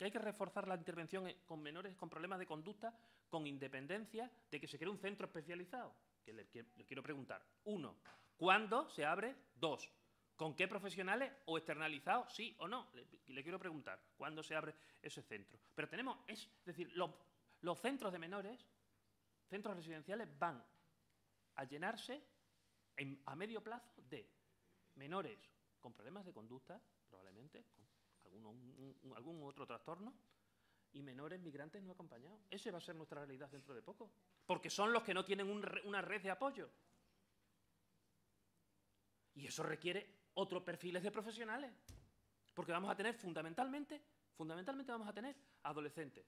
hay que reforzar la intervención con menores con problemas de conducta con independencia de que se cree un centro especializado. Que le quiero preguntar. 1. ¿Cuándo se abre? 2. ¿Con qué profesionales o externalizados? ¿Sí o no? Le quiero preguntar. ¿Cuándo se abre ese centro? Pero tenemos, es decir, los centros de menores, centros residenciales, van a llenarse a medio plazo de menores con problemas de conducta, probablemente, con algún otro trastorno, y menores migrantes no acompañados. Esa va a ser nuestra realidad dentro de poco. Porque son los que no tienen una red de apoyo. Y eso requiere otros perfiles de profesionales. Porque vamos a tener fundamentalmente vamos a tener adolescentes.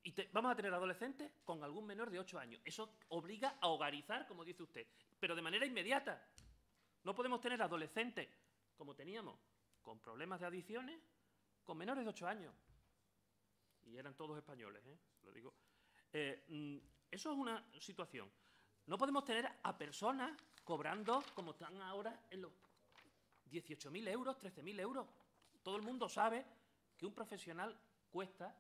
Y vamos a tener adolescentes con algún menor de 8 años. Eso obliga a hogarizar, como dice usted, pero de manera inmediata. No podemos tener adolescentes, como teníamos, con problemas de adicciones, con menores de 8 años. Y eran todos españoles, lo digo. Eso es una situación. No podemos tener a personas cobrando, como están ahora, en los 18.000 euros, 13.000 euros. Todo el mundo sabe que un profesional cuesta,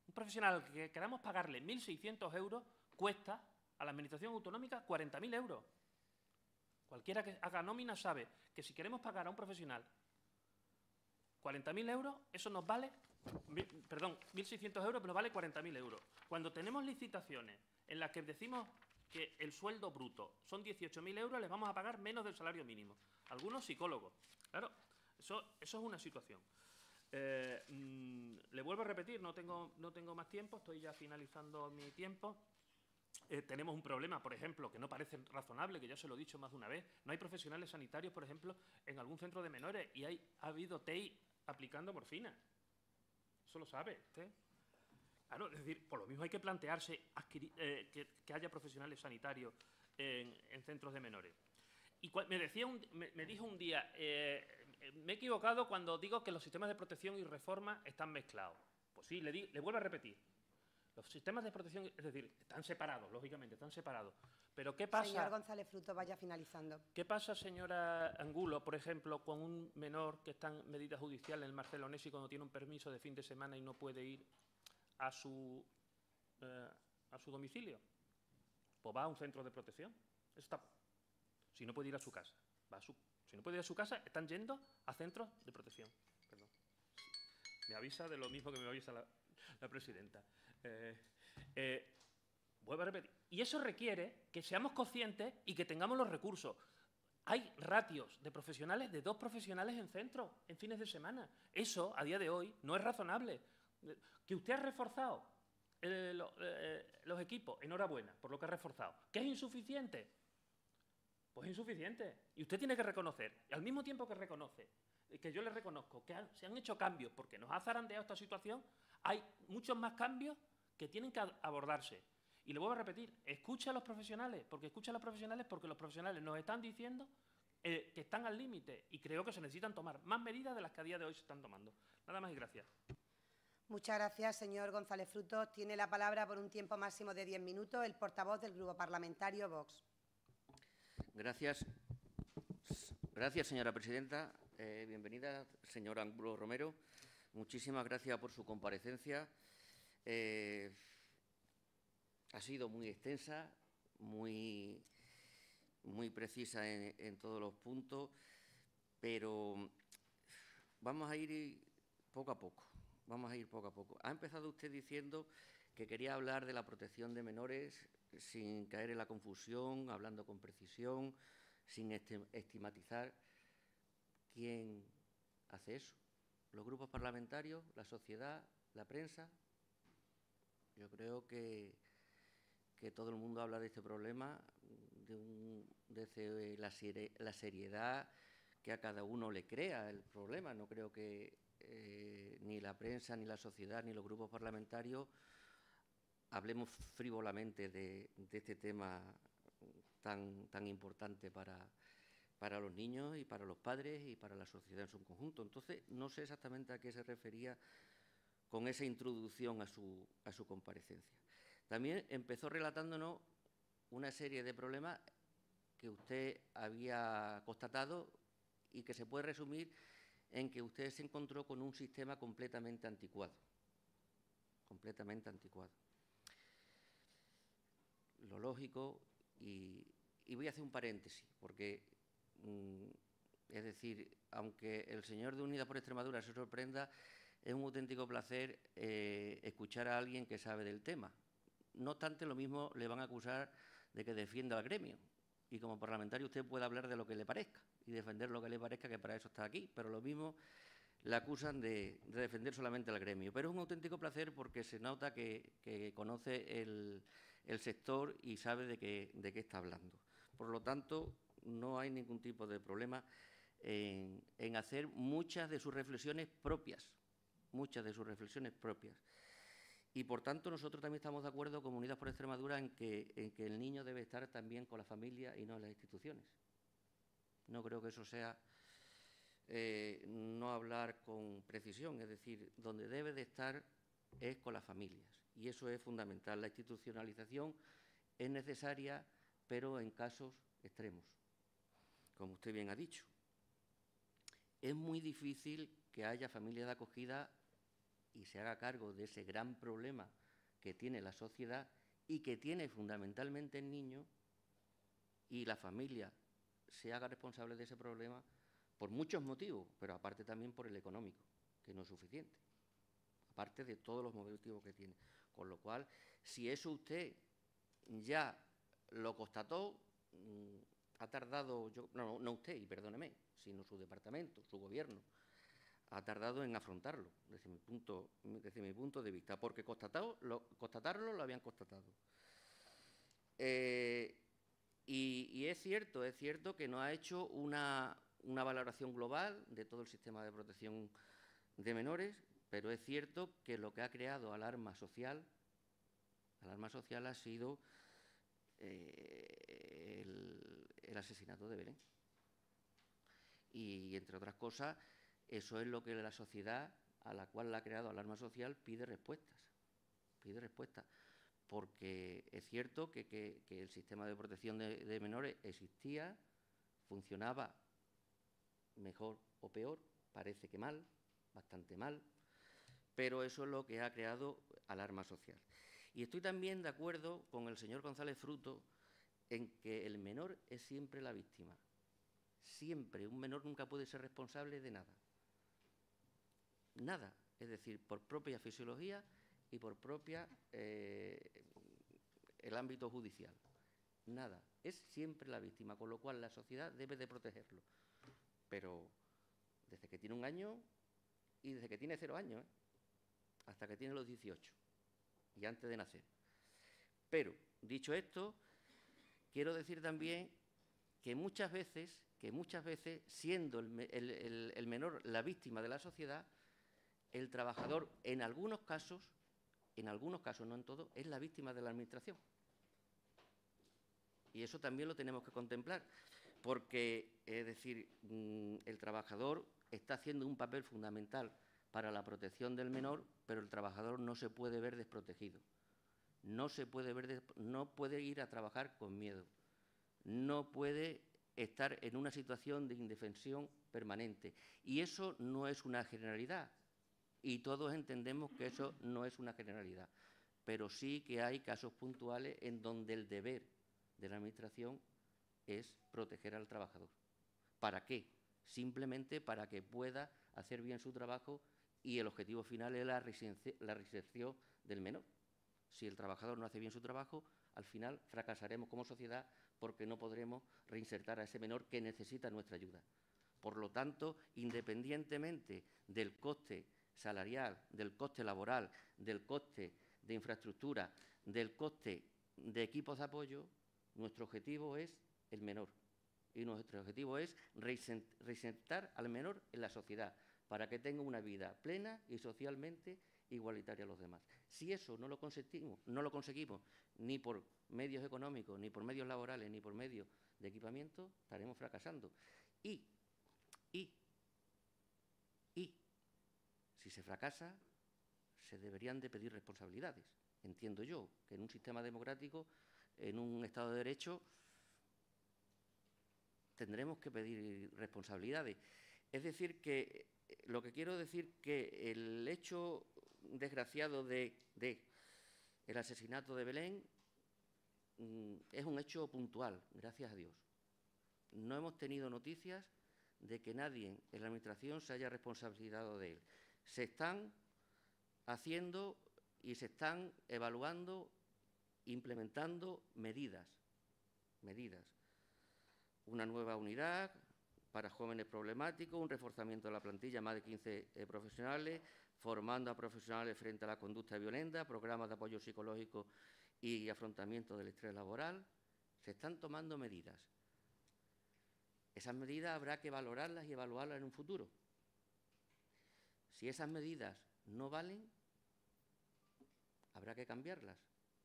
un profesional que queramos pagarle 1.600 euros, cuesta a la Administración Autonómica 40.000 euros. Cualquiera que haga nómina sabe que si queremos pagar a un profesional 40.000 euros, eso nos vale, 1.600 euros, pero nos vale 40.000 euros. Cuando tenemos licitaciones en las que decimos que el sueldo bruto son 18.000 euros, les vamos a pagar menos del salario mínimo. Algunos psicólogos. Claro, eso es una situación. Le vuelvo a repetir, no tengo más tiempo, estoy ya finalizando mi tiempo. Tenemos un problema, por ejemplo, que no parece razonable, que ya se lo he dicho más de una vez. No hay profesionales sanitarios, por ejemplo, en algún centro de menores y ha habido TEI aplicando morfina. Eso lo sabe usted. Claro, es decir, por lo mismo hay que plantearse que haya profesionales sanitarios en centros de menores. Y me dijo un día, me he equivocado cuando digo que los sistemas de protección y reforma están mezclados. Pues sí, le vuelvo a repetir. Los sistemas de protección, es decir, están separados, lógicamente, están separados. Pero ¿qué pasa? Señor González Fruto, vaya finalizando. ¿Qué pasa, señora Angulo, por ejemplo, con un menor que está en medida judicial en el Marcelonesi cuando tiene un permiso de fin de semana y no puede ir a su domicilio? Pues va a un centro de protección. Si no puede ir a su casa, si no puede ir a su casa, están yendo a centros de protección. Perdón. Me avisa de lo mismo que me avisa la presidenta. Vuelvo a repetir. Y eso requiere que seamos conscientes y que tengamos los recursos. Hay ratios de profesionales, de 2 profesionales en centros, en fines de semana. Eso, a día de hoy, no es razonable. Que usted ha reforzado los equipos, enhorabuena por lo que ha reforzado. ¿Que es insuficiente? Pues es insuficiente. Y usted tiene que reconocer, y al mismo tiempo que reconoce, que yo le reconozco que se han hecho cambios porque nos ha zarandeado esta situación, hay muchos más cambios que tienen que abordarse. Y le vuelvo a repetir, escucha a los profesionales, porque los profesionales nos están diciendo que están al límite y creo que se necesitan tomar más medidas de las que a día de hoy se están tomando. Nada más y gracias. Muchas gracias, señor González Frutos. Tiene la palabra por un tiempo máximo de 10 minutos el portavoz del Grupo Parlamentario Vox. Gracias, señora presidenta. Bienvenida, señora Angulo Romero. Muchísimas gracias por su comparecencia. ha sido muy extensa, muy precisa en todos los puntos, pero vamos a ir poco a poco. Ha empezado usted diciendo que quería hablar de la protección de menores sin caer en la confusión, hablando con precisión, sin estigmatizar. ¿Quién hace eso? ¿Los grupos parlamentarios, la sociedad, la prensa? Yo creo que todo el mundo habla de este problema desde la seriedad que a cada uno le crea el problema. No creo que ni la prensa, ni la sociedad, ni los grupos parlamentarios hablemos frívolamente de este tema tan importante para los niños y para los padres y para la sociedad en su conjunto. Entonces, no sé exactamente a qué se refería con esa introducción a su comparecencia. También empezó relatándonos una serie de problemas que usted había constatado y que se puede resumir en que usted se encontró con un sistema completamente anticuado. Completamente anticuado. Lo lógico, y voy a hacer un paréntesis, porque, es decir, aunque el señor de Unidas por Extremadura se sorprenda, es un auténtico placer escuchar a alguien que sabe del tema. No obstante, lo mismo le van a acusar de que defienda al gremio. Y como parlamentario usted puede hablar de lo que le parezca y defender lo que le parezca, que para eso está aquí. Pero lo mismo le acusan de defender solamente al gremio. Pero es un auténtico placer porque se nota que conoce el sector y sabe de qué está hablando. Por lo tanto, no hay ningún tipo de problema en hacer muchas de sus reflexiones propias. Y, por tanto, nosotros también estamos de acuerdo con Unidas por Extremadura en que el niño debe estar también con la familia y no en las instituciones. No creo que eso sea no hablar con precisión, es decir, donde debe de estar es con las familias. Y eso es fundamental. La institucionalización es necesaria, pero en casos extremos, como usted bien ha dicho. Es muy difícil que haya familias de acogida y se haga cargo de ese gran problema que tiene la sociedad y que tiene fundamentalmente el niño, y la familia se haga responsable de ese problema por muchos motivos, pero aparte también por el económico, que no es suficiente, aparte de todos los motivos que tiene. Con lo cual, si eso usted ya lo constató, ha tardado, no usted, y perdóneme, sino su departamento, su gobierno, ha tardado en afrontarlo, desde mi punto de vista, porque constatarlo lo habían constatado. Y es cierto que no ha hecho una valoración global de todo el sistema de protección de menores, pero es cierto que lo que ha creado alarma social ha sido el asesinato de Belén. Y, entre otras cosas, eso es lo que la sociedad, a la cual la ha creado alarma social, pide respuestas. Porque es cierto que el sistema de protección de menores existía, funcionaba mejor o peor, parece que mal, bastante mal, pero eso es lo que ha creado alarma social. Y estoy también de acuerdo con el señor González Fruto en que el menor es siempre la víctima. Siempre. Un menor nunca puede ser responsable de nada. Nada. Es decir, por propia fisiología y por propia el ámbito judicial. Nada. Es siempre la víctima, con lo cual la sociedad debe de protegerlo. Pero desde que tiene 1 año y desde que tiene 0 años, hasta que tiene los 18 y antes de nacer. Pero, dicho esto, quiero decir también que muchas veces, siendo el menor la víctima de la sociedad, el trabajador, en algunos casos, no en todos, es la víctima de la administración. Y eso también lo tenemos que contemplar, porque, es decir, el trabajador está haciendo un papel fundamental para la protección del menor, pero el trabajador no se puede ver desprotegido. No puede ir a trabajar con miedo. No puede estar en una situación de indefensión permanente. Y eso no es una generalidad. Y todos entendemos que eso no es una generalidad. pero sí que hay casos puntuales en donde el deber de la Administración es proteger al trabajador. ¿Para qué? Simplemente para que pueda hacer bien su trabajo y el objetivo final es la reinserción del menor. Si el trabajador no hace bien su trabajo, al final fracasaremos como sociedad porque no podremos reinsertar a ese menor que necesita nuestra ayuda. Por lo tanto, independientemente del coste salarial, del coste laboral, del coste de infraestructura, del coste de equipos de apoyo, nuestro objetivo es el menor. Y nuestro objetivo es reinsertar al menor en la sociedad para que tenga una vida plena y socialmente igualitaria a los demás. Si eso no lo conseguimos ni por medios económicos, ni por medios laborales, ni por medios de equipamiento, estaremos fracasando. Y si se fracasa, se deberían de pedir responsabilidades. Entiendo yo que en un sistema democrático, en un Estado de Derecho, tendremos que pedir responsabilidades. Es decir, que lo que quiero decir que el hecho desgraciado de el asesinato de Belén es un hecho puntual, gracias a Dios. No hemos tenido noticias de que nadie en la Administración se haya responsabilizado de él. Se están haciendo y se están evaluando, implementando medidas. Una nueva unidad para jóvenes problemáticos, un reforzamiento de la plantilla, más de 15 profesionales, formando a profesionales frente a la conducta violenta, programas de apoyo psicológico y afrontamiento del estrés laboral. Se están tomando medidas. Esas medidas habrá que valorarlas y evaluarlas en un futuro. Si esas medidas no valen, habrá que cambiarlas,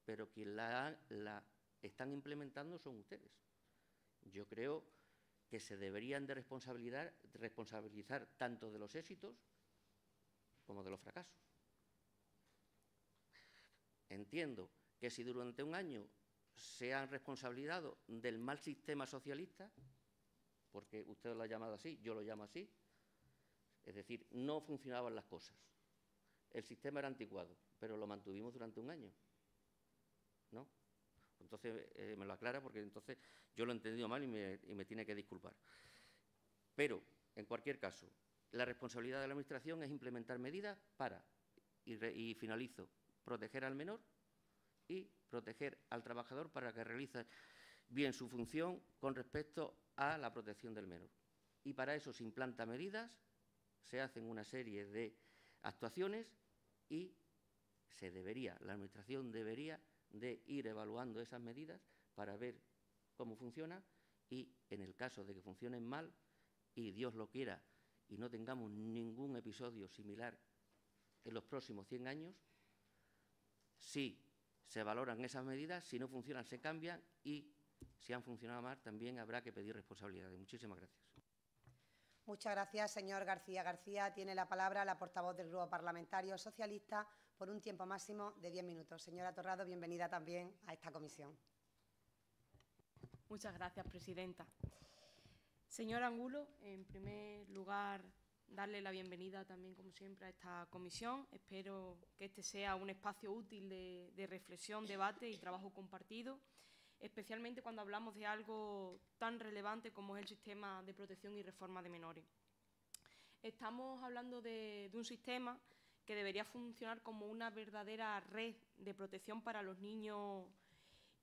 pero quien la están implementando son ustedes. Yo creo que se deberían de responsabilizar tanto de los éxitos como de los fracasos. Entiendo que si durante un año se han responsabilizado del mal sistema socialista, porque usted lo ha llamado así, yo lo llamo así, es decir, no funcionaban las cosas. El sistema era anticuado, pero lo mantuvimos durante un año, ¿no? Entonces, me lo aclara porque entonces yo lo he entendido mal y me tiene que disculpar. Pero, en cualquier caso, la responsabilidad de la Administración es implementar medidas para, y finalizo, proteger al menor y proteger al trabajador para que realice bien su función con respecto a la protección del menor. Y para eso se implantan medidas, se hacen una serie de actuaciones y la Administración debería de ir evaluando esas medidas para ver cómo funciona y, en el caso de que funcionen mal, y Dios lo quiera, y no tengamos ningún episodio similar en los próximos 100 años, si se valoran esas medidas, si no funcionan se cambian y si han funcionado mal también habrá que pedir responsabilidades. Muchísimas gracias. Muchas gracias, señor García García. Tiene la palabra la portavoz del Grupo Parlamentario Socialista por un tiempo máximo de 10 minutos. Señora Torrado, bienvenida también a esta comisión. Muchas gracias, presidenta. Señor Angulo, en primer lugar, darle la bienvenida también, como siempre, a esta comisión. Espero que este sea un espacio útil de reflexión, debate y trabajo compartido, especialmente cuando hablamos de algo tan relevante como es el sistema de protección y reforma de menores. Estamos hablando de un sistema que debería funcionar como una verdadera red de protección para los niños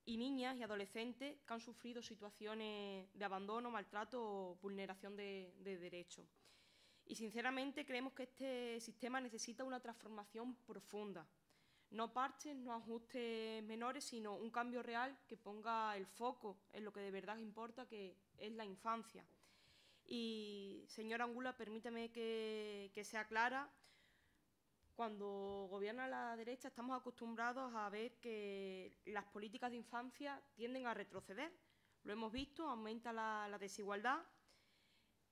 y niñas y adolescentes que han sufrido situaciones de abandono, maltrato o vulneración de derechos. Y, sinceramente, creemos que este sistema necesita una transformación profunda. No parches, no ajustes menores, sino un cambio real que ponga el foco en lo que de verdad importa, que es la infancia. Y, señora Angula, permítame que sea clara. Cuando gobierna la derecha estamos acostumbrados a ver que las políticas de infancia tienden a retroceder. Lo hemos visto, aumenta la desigualdad,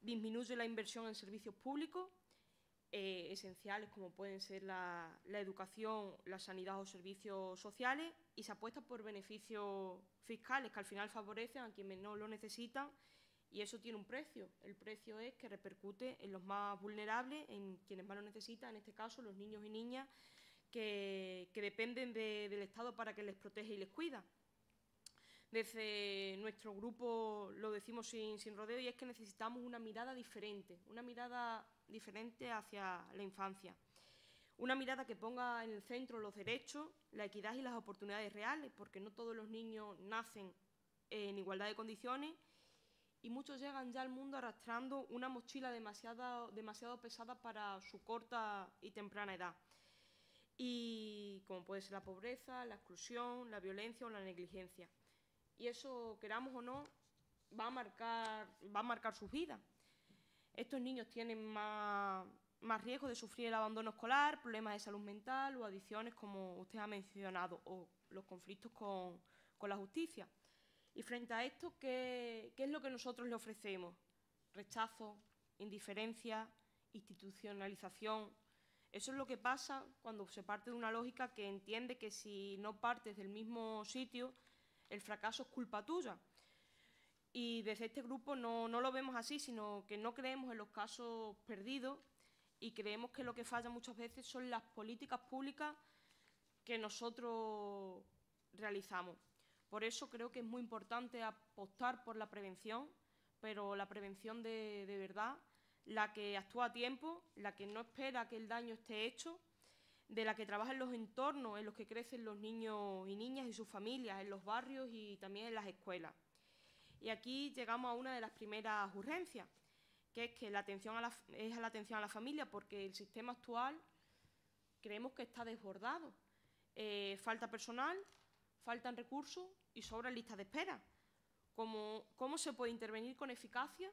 disminuye la inversión en servicios públicos, esenciales como pueden ser la educación, la sanidad o servicios sociales, y se apuesta por beneficios fiscales que al final favorecen a quienes no lo necesitan, y eso tiene un precio. El precio es que repercute en los más vulnerables, en quienes más lo necesitan, en este caso los niños y niñas que dependen del Estado para que les protege y les cuida. Desde nuestro grupo lo decimos sin rodeo, y es que necesitamos una mirada diferente hacia la infancia. Una mirada que ponga en el centro los derechos, la equidad y las oportunidades reales, porque no todos los niños nacen en igualdad de condiciones y muchos llegan ya al mundo arrastrando una mochila demasiado pesada para su corta y temprana edad. Y como puede ser la pobreza, la exclusión, la violencia o la negligencia. Y eso, queramos o no, va a marcar sus vidas. Estos niños tienen más riesgo de sufrir el abandono escolar, problemas de salud mental o adicciones, como usted ha mencionado, o los conflictos con la justicia. Y frente a esto, ¿qué es lo que nosotros le ofrecemos? Rechazo, indiferencia, institucionalización. Eso es lo que pasa cuando se parte de una lógica que entiende que si no partes del mismo sitio, el fracaso es culpa tuya. Y desde este grupo no lo vemos así, sino que no creemos en los casos perdidos y creemos que lo que falla muchas veces son las políticas públicas que nosotros realizamos. Por eso creo que es muy importante apostar por la prevención, pero la prevención de verdad, la que actúa a tiempo, la que no espera que el daño esté hecho, de la que trabaja en los entornos en los que crecen los niños y niñas y sus familias, en los barrios y también en las escuelas. Y aquí llegamos a una de las primeras urgencias, que es que la atención a la familia, porque el sistema actual creemos que está desbordado. Falta personal, faltan recursos y sobran listas de espera. ¿Cómo se puede intervenir con eficacia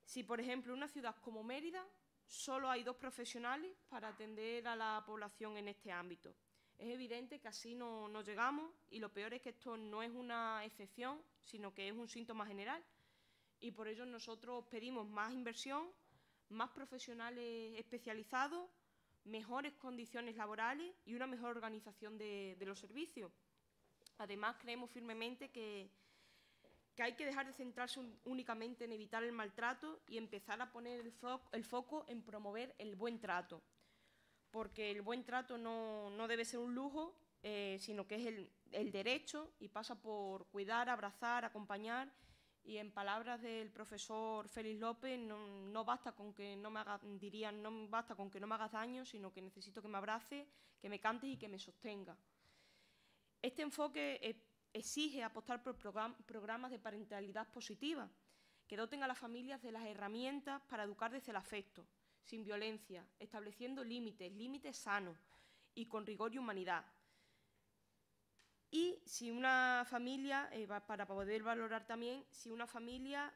si, por ejemplo, en una ciudad como Mérida solo hay 2 profesionales para atender a la población en este ámbito? Es evidente que así no llegamos y lo peor es que esto no es una excepción, sino que es un síntoma general. Y por ello nosotros pedimos más inversión, más profesionales especializados, mejores condiciones laborales y una mejor organización de los servicios. Además, creemos firmemente que hay que dejar de centrarse únicamente en evitar el maltrato y empezar a poner el foco en promover el buen trato. Porque el buen trato no debe ser un lujo, sino que es el derecho y pasa por cuidar, abrazar, acompañar. Y en palabras del profesor Félix López, no basta con que no me hagas daño, sino que necesito que me abraces, que me cantes y que me sostenga. Este enfoque exige apostar por programas de parentalidad positiva, que doten a las familias de las herramientas para educar desde el afecto, sin violencia, estableciendo límites sanos y con rigor y humanidad. Y si una familia, para poder valorar también, si una familia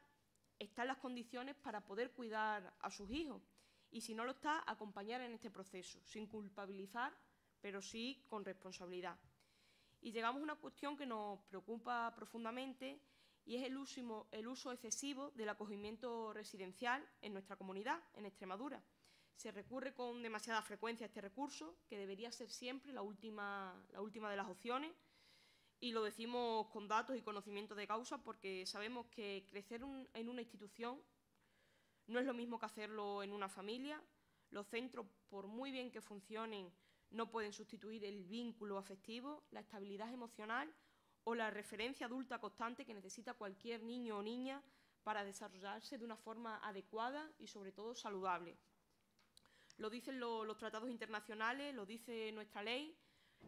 está en las condiciones para poder cuidar a sus hijos y si no lo está, acompañar en este proceso, sin culpabilizar, pero sí con responsabilidad. Y llegamos a una cuestión que nos preocupa profundamente y es el uso excesivo del acogimiento residencial en nuestra comunidad, en Extremadura. Se recurre con demasiada frecuencia a este recurso, que debería ser siempre la última de las opciones, y lo decimos con datos y conocimiento de causa porque sabemos que crecer en una institución no es lo mismo que hacerlo en una familia. Los centros, por muy bien que funcionen, no pueden sustituir el vínculo afectivo, la estabilidad emocional o la referencia adulta constante que necesita cualquier niño o niña para desarrollarse de una forma adecuada y, sobre todo, saludable. Lo dicen los tratados internacionales, lo dice nuestra ley.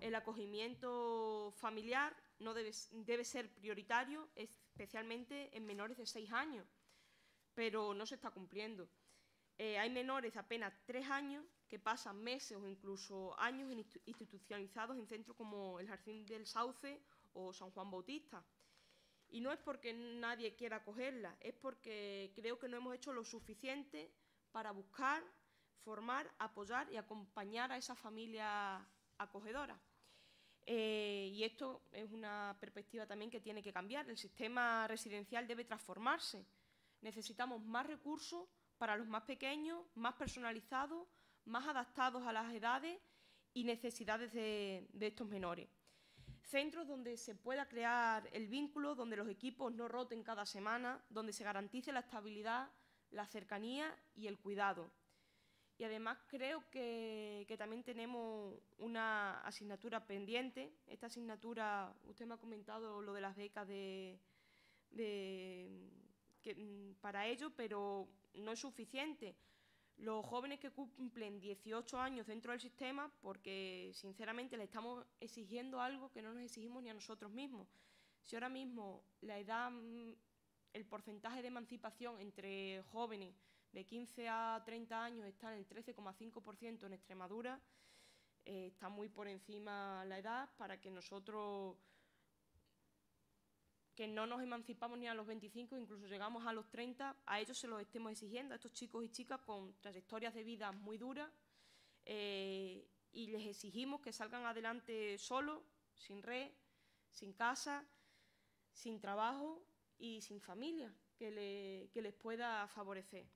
El acogimiento familiar debe ser prioritario, especialmente en menores de 6 años, pero no se está cumpliendo. Hay menores de apenas 3 años que pasan meses o incluso años institucionalizados en centros como el Jardín del Sauce o San Juan Bautista. Y no es porque nadie quiera acogerla, es porque creo que no hemos hecho lo suficiente para buscar, formar, apoyar y acompañar a esa familia acogedora. Y esto es una perspectiva también que tiene que cambiar. El sistema residencial debe transformarse. Necesitamos más recursos para los más pequeños, más personalizados, más adaptados a las edades y necesidades de estos menores. Centros donde se pueda crear el vínculo, donde los equipos no roten cada semana, donde se garantice la estabilidad, la cercanía y el cuidado. Y además creo que también tenemos una asignatura pendiente. Esta asignatura, usted me ha comentado lo de las becas para ello, pero no es suficiente. Los jóvenes que cumplen 18 años dentro del sistema, porque sinceramente le estamos exigiendo algo que no nos exigimos ni a nosotros mismos. Si ahora mismo la edad, el porcentaje de emancipación entre jóvenes de 15 a 30 años está en el 13,5% en Extremadura, está muy por encima la edad para que nosotros, que no nos emancipamos ni a los 25, incluso llegamos a los 30, a ellos se los estemos exigiendo, a estos chicos y chicas con trayectorias de vida muy duras, y les exigimos que salgan adelante solos, sin red, sin casa, sin trabajo y sin familia que les pueda favorecer.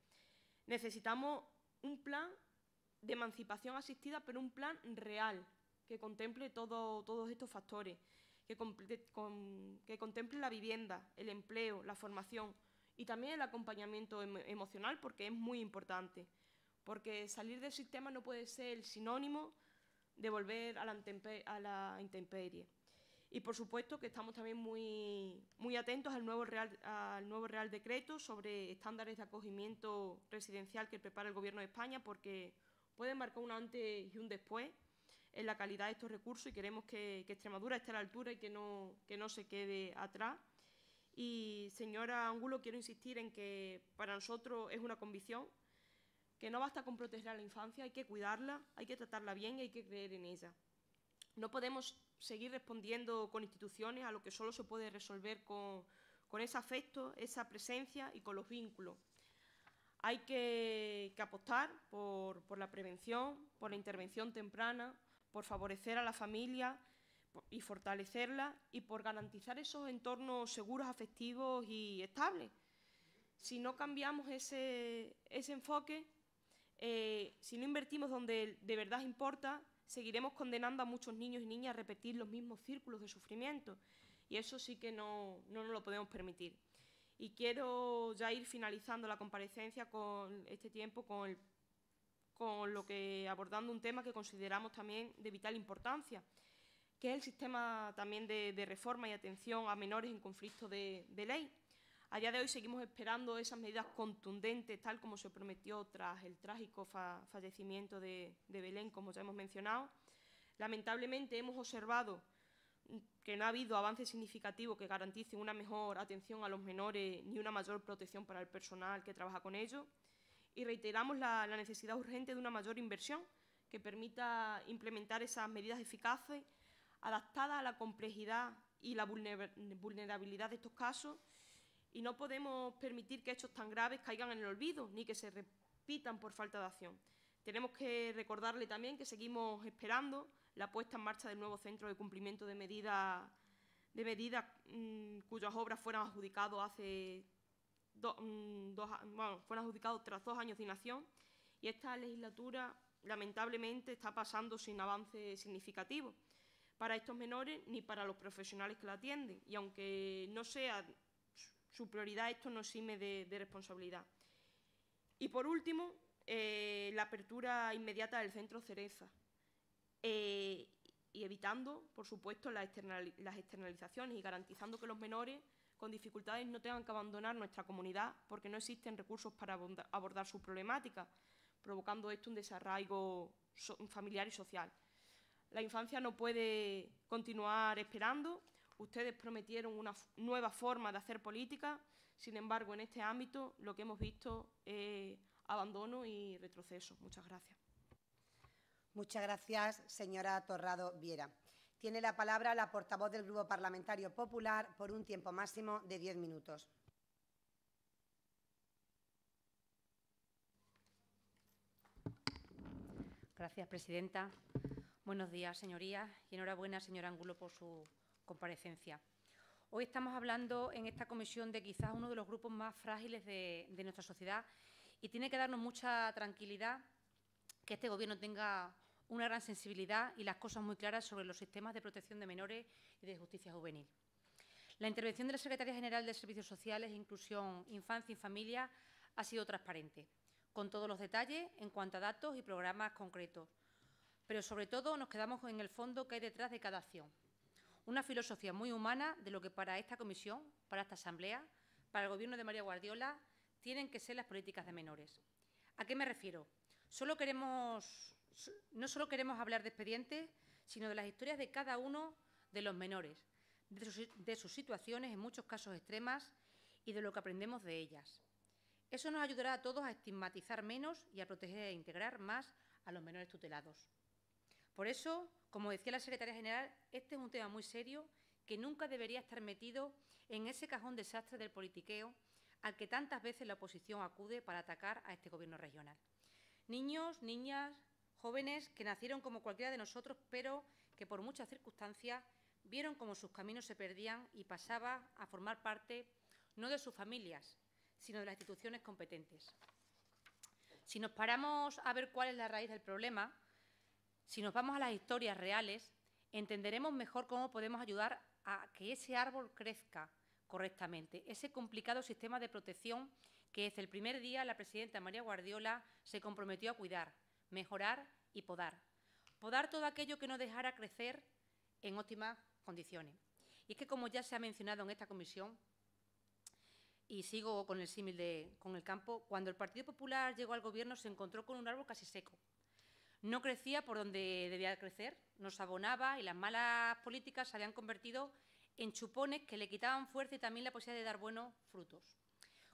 Necesitamos un plan de emancipación asistida, pero un plan real, que contemple todos estos factores, que contemple la vivienda, el empleo, la formación y también el acompañamiento emocional, porque es muy importante. Porque salir del sistema no puede ser el sinónimo de volver a la intemperie. Y, por supuesto, que estamos también muy atentos al nuevo Real Decreto sobre estándares de acogimiento residencial que prepara el Gobierno de España, porque puede marcar un antes y un después en la calidad de estos recursos, y queremos que Extremadura esté a la altura y que no se quede atrás. Y, señora Angulo, quiero insistir en que para nosotros es una convicción que no basta con proteger a la infancia, hay que cuidarla, hay que tratarla bien y hay que creer en ella. No podemos seguir respondiendo con instituciones a lo que solo se puede resolver con ese afecto, esa presencia y con los vínculos. Hay que apostar por la prevención, por la intervención temprana, por favorecer a la familia y fortalecerla, y por garantizar esos entornos seguros, afectivos y estables. Si no cambiamos ese enfoque, si no invertimos donde de verdad importa, seguiremos condenando a muchos niños y niñas a repetir los mismos círculos de sufrimiento, y eso sí que no nos lo podemos permitir. Y quiero ya ir finalizando la comparecencia con este tiempo, abordando un tema que consideramos también de vital importancia, que es el sistema también de reforma y atención a menores en conflicto de ley. A día de hoy seguimos esperando esas medidas contundentes, tal como se prometió tras el trágico fallecimiento de Belén, como ya hemos mencionado. Lamentablemente hemos observado que no ha habido avances significativos que garanticen una mejor atención a los menores ni una mayor protección para el personal que trabaja con ellos. Y reiteramos la necesidad urgente de una mayor inversión que permita implementar esas medidas eficaces, adaptadas a la complejidad y la vulnerabilidad de estos casos. Y no podemos permitir que hechos tan graves caigan en el olvido, ni que se repitan por falta de acción. Tenemos que recordarle también que seguimos esperando la puesta en marcha del nuevo Centro de Cumplimiento de Medidas cuyas obras fueron adjudicadas fueron adjudicados tras 2 años de inacción, y esta legislatura lamentablemente está pasando sin avance significativo para estos menores ni para los profesionales que la atienden, y aunque no sea su prioridad, esto no exime de responsabilidad. Y por último, la apertura inmediata del centro Cereza, y evitando, por supuesto, las externalizaciones y garantizando que los menores con dificultades no tengan que abandonar nuestra comunidad porque no existen recursos para abordar sus problemáticas, provocando esto un desarraigo familiar y social. La infancia no puede continuar esperando. Ustedes prometieron una nueva forma de hacer política, sin embargo, en este ámbito lo que hemos visto es abandono y retroceso. Muchas gracias. Muchas gracias, señora Torrado Viera. Tiene la palabra la portavoz del Grupo Parlamentario Popular por un tiempo máximo de 10 minutos. Gracias, presidenta. Buenos días, señorías, y enhorabuena, señora Angulo, por su comparecencia. Hoy estamos hablando en esta comisión de quizás uno de los grupos más frágiles de nuestra sociedad, y tiene que darnos mucha tranquilidad que este Gobierno tenga una gran sensibilidad y las cosas muy claras sobre los sistemas de protección de menores y de justicia juvenil. La intervención de la Secretaría General de Servicios Sociales, Inclusión, Infancia y Familia ha sido transparente. con todos los detalles en cuanto a datos y programas concretos. Pero, sobre todo, nos quedamos en el fondo que hay detrás de cada acción. Una filosofía muy humana de lo que para esta comisión, para esta asamblea, para el Gobierno de María Guardiola, tienen que ser las políticas de menores. ¿A qué me refiero? No solo queremos hablar de expedientes, sino de las historias de cada uno de los menores, de sus situaciones, en muchos casos extremas, y de lo que aprendemos de ellas. Eso nos ayudará a todos a estigmatizar menos y a proteger e integrar más a los menores tutelados. Por eso, como decía la secretaria general, este es un tema muy serio que nunca debería estar metido en ese cajón desastre del politiqueo al que tantas veces la oposición acude para atacar a este Gobierno regional. Niños, niñas, jóvenes que nacieron como cualquiera de nosotros, pero que por muchas circunstancias vieron cómo sus caminos se perdían y pasaba a formar parte no de sus familias, sino de las instituciones competentes. Si nos paramos a ver cuál es la raíz del problema, si nos vamos a las historias reales, entenderemos mejor cómo podemos ayudar a que ese árbol crezca correctamente, ese complicado sistema de protección que desde el primer día la presidenta María Guardiola se comprometió a cuidar, mejorar y podar. Podar todo aquello que no dejara crecer en óptimas condiciones. Y es que, como ya se ha mencionado en esta comisión, y sigo con el símil con el campo, cuando el Partido Popular llegó al Gobierno se encontró con un árbol casi seco. No crecía por donde debía crecer, no se abonaba y las malas políticas se habían convertido en chupones que le quitaban fuerza y también la posibilidad de dar buenos frutos.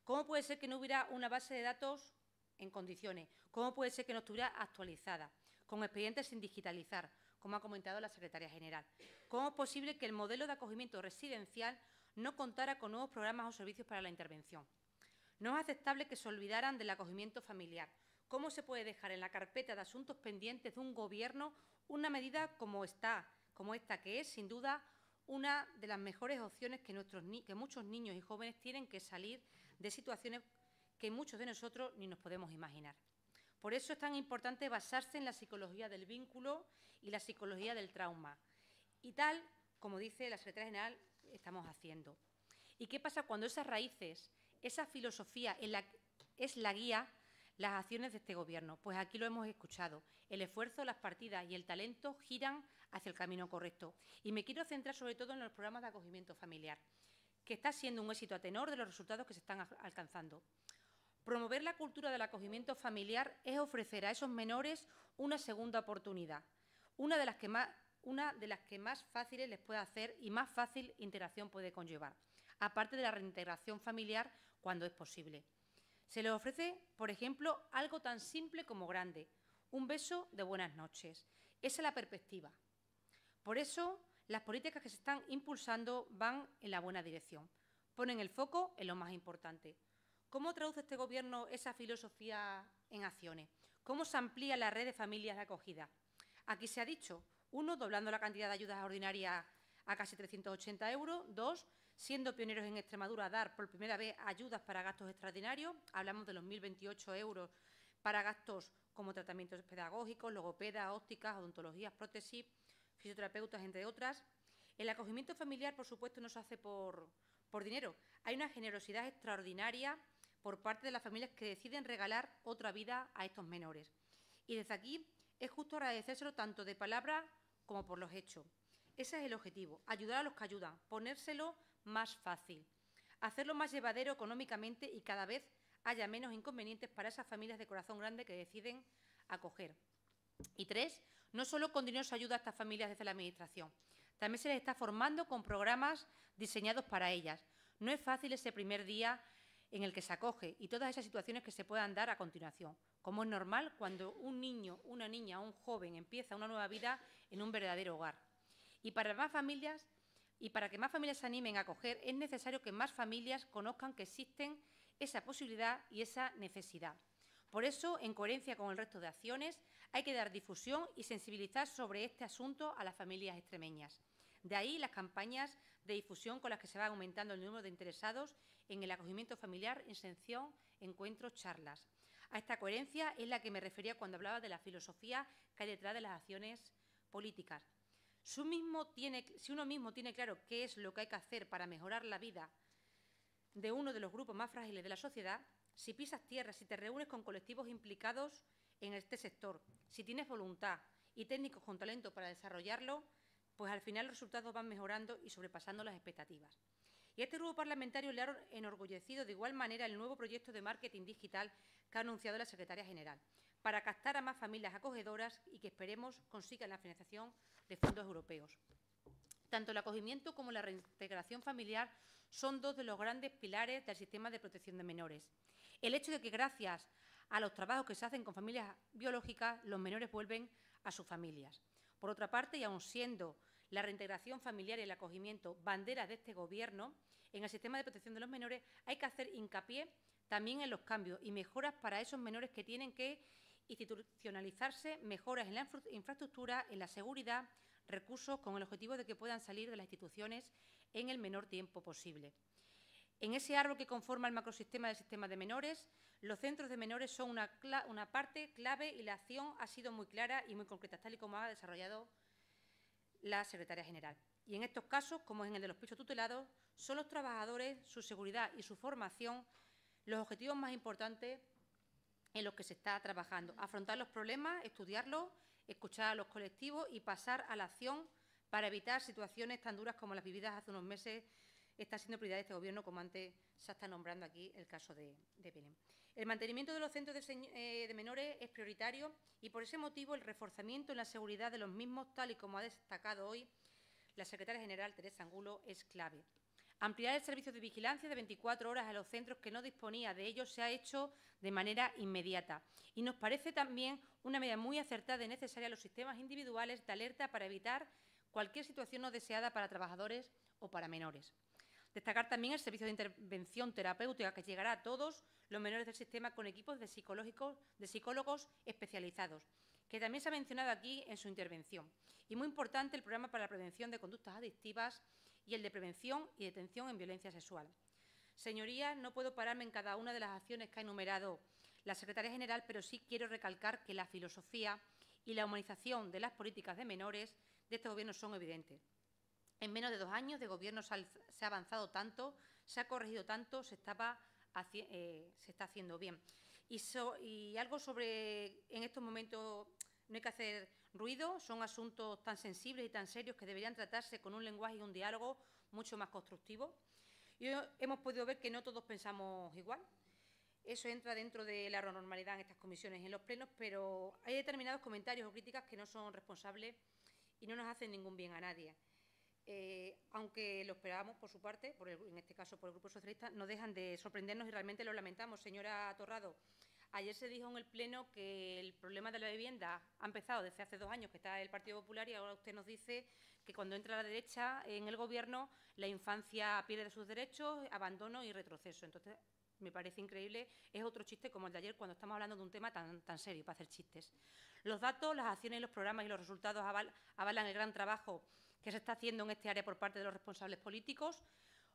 ¿Cómo puede ser que no hubiera una base de datos en condiciones? ¿Cómo puede ser que no estuviera actualizada, con expedientes sin digitalizar, como ha comentado la secretaria general? ¿Cómo es posible que el modelo de acogimiento residencial no contara con nuevos programas o servicios para la intervención? No es aceptable que se olvidaran del acogimiento familiar. ¿Cómo se puede dejar en la carpeta de asuntos pendientes de un Gobierno una medida como esta, que es, sin duda, una de las mejores opciones que muchos niños y jóvenes tienen que salir de situaciones que muchos de nosotros ni nos podemos imaginar? Por eso es tan importante basarse en la psicología del vínculo y la psicología del trauma. Y tal, como dice la secretaria general, estamos haciendo. ¿Y qué pasa cuando esas raíces, esa filosofía es la guía, las acciones de este Gobierno? Pues aquí lo hemos escuchado. El esfuerzo, las partidas y el talento giran hacia el camino correcto. Y me quiero centrar sobre todo en los programas de acogimiento familiar, que está siendo un éxito a tenor de los resultados que se están alcanzando. Promover la cultura del acogimiento familiar es ofrecer a esos menores una segunda oportunidad, una de las que más fáciles les puede hacer y más fácil integración puede conllevar, aparte de la reintegración familiar cuando es posible. Se les ofrece, por ejemplo, algo tan simple como grande, un beso de buenas noches. Esa es la perspectiva. Por eso, las políticas que se están impulsando van en la buena dirección. Ponen el foco en lo más importante. ¿Cómo traduce este Gobierno esa filosofía en acciones? ¿Cómo se amplía la red de familias de acogida? Aquí se ha dicho, 1, doblando la cantidad de ayudas ordinarias a casi 380 euros, 2, siendo pioneros en Extremadura a dar por primera vez ayudas para gastos extraordinarios, hablamos de los 1.028 euros para gastos como tratamientos pedagógicos, logopedas, ópticas, odontologías, prótesis, fisioterapeutas, entre otras. El acogimiento familiar, por supuesto, no se hace por dinero. Hay una generosidad extraordinaria por parte de las familias que deciden regalar otra vida a estos menores. Y desde aquí es justo agradecérselo tanto de palabra como por los hechos. Ese es el objetivo, ayudar a los que ayudan, ponérselo más fácil, hacerlo más llevadero económicamente y cada vez haya menos inconvenientes para esas familias de corazón grande que deciden acoger. Y 3, no solo con dinero se ayuda a estas familias desde la Administración, también se les está formando con programas diseñados para ellas. No es fácil ese primer día en el que se acoge y todas esas situaciones que se puedan dar a continuación, como es normal cuando un niño, una niña o un joven empieza una nueva vida en un verdadero hogar. Y para que más familias se animen a acoger, es necesario que más familias conozcan que existen esa posibilidad y esa necesidad. Por eso, en coherencia con el resto de acciones, hay que dar difusión y sensibilizar sobre este asunto a las familias extremeñas. De ahí las campañas de difusión con las que se va aumentando el número de interesados en el acogimiento familiar, inserción, encuentros, charlas. A esta coherencia es la que me refería cuando hablaba de la filosofía que hay detrás de las acciones políticas. Si uno mismo tiene claro qué es lo que hay que hacer para mejorar la vida de uno de los grupos más frágiles de la sociedad, si pisas tierra, si te reúnes con colectivos implicados en este sector, si tienes voluntad y técnicos con talento para desarrollarlo, pues al final los resultados van mejorando y sobrepasando las expectativas. Y a este grupo parlamentario le ha enorgullecido de igual manera el nuevo proyecto de marketing digital que ha anunciado la Secretaria General, para captar a más familias acogedoras y que esperemos consigan la financiación de fondos europeos. Tanto el acogimiento como la reintegración familiar son dos de los grandes pilares del sistema de protección de menores. El hecho de que, gracias a los trabajos que se hacen con familias biológicas, los menores vuelven a sus familias. Por otra parte, y aun siendo la reintegración familiar y el acogimiento banderas de este Gobierno, en el sistema de protección de los menores hay que hacer hincapié también en los cambios y mejoras para esos menores que tienen que institucionalizarse, mejoras en la infraestructura, en la seguridad, recursos con el objetivo de que puedan salir de las instituciones en el menor tiempo posible. En ese árbol que conforma el macrosistema del sistema de menores, los centros de menores son una parte clave y la acción ha sido muy clara y muy concreta, tal y como ha desarrollado la Secretaria General. Y en estos casos, como es en el de los pisos tutelados, son los trabajadores, su seguridad y su formación los objetivos más importantes en los que se está trabajando. Afrontar los problemas, estudiarlos, escuchar a los colectivos y pasar a la acción para evitar situaciones tan duras como las vividas hace unos meses. Está siendo prioridad de este Gobierno, como antes se está nombrando aquí el caso de Belén. El mantenimiento de los centros de menores es prioritario y, por ese motivo, el reforzamiento en la seguridad de los mismos, tal y como ha destacado hoy la Secretaria General, Teresa Angulo, es clave. Ampliar el servicio de vigilancia de 24 horas a los centros que no disponía de ellos se ha hecho de manera inmediata. Y nos parece también una medida muy acertada y necesaria los sistemas individuales de alerta para evitar cualquier situación no deseada para trabajadores o para menores. Destacar también el servicio de intervención terapéutica que llegará a todos los menores del sistema con equipos de psicólogos especializados, que también se ha mencionado aquí en su intervención. Y muy importante el programa para la prevención de conductas adictivas y el de prevención y detención en violencia sexual. Señorías, no puedo pararme en cada una de las acciones que ha enumerado la Secretaria General, pero sí quiero recalcar que la filosofía y la humanización de las políticas de menores de este Gobierno son evidentes. En menos de 2 años de Gobierno se ha avanzado tanto, se ha corregido tanto, se está haciendo bien. Y algo sobre, en estos momentos no hay que hacer ruido, son asuntos tan sensibles y tan serios que deberían tratarse con un lenguaje y un diálogo mucho más constructivo. Y hoy hemos podido ver que no todos pensamos igual. Eso entra dentro de la normalidad en estas comisiones y en los plenos, pero hay determinados comentarios o críticas que no son responsables y no nos hacen ningún bien a nadie. Aunque lo esperábamos por su parte, en este caso por el Grupo Socialista, no dejan de sorprendernos y realmente lo lamentamos. Señora Torrado, ayer se dijo en el Pleno que el problema de la vivienda ha empezado desde hace 2 años, que está el Partido Popular, y ahora usted nos dice que cuando entra la derecha en el Gobierno, la infancia pierde sus derechos, abandono y retroceso. Entonces, me parece increíble. Es otro chiste como el de ayer, cuando estamos hablando de un tema tan serio para hacer chistes. Los datos, las acciones, los programas y los resultados avalan el gran trabajo que se está haciendo en este área por parte de los responsables políticos.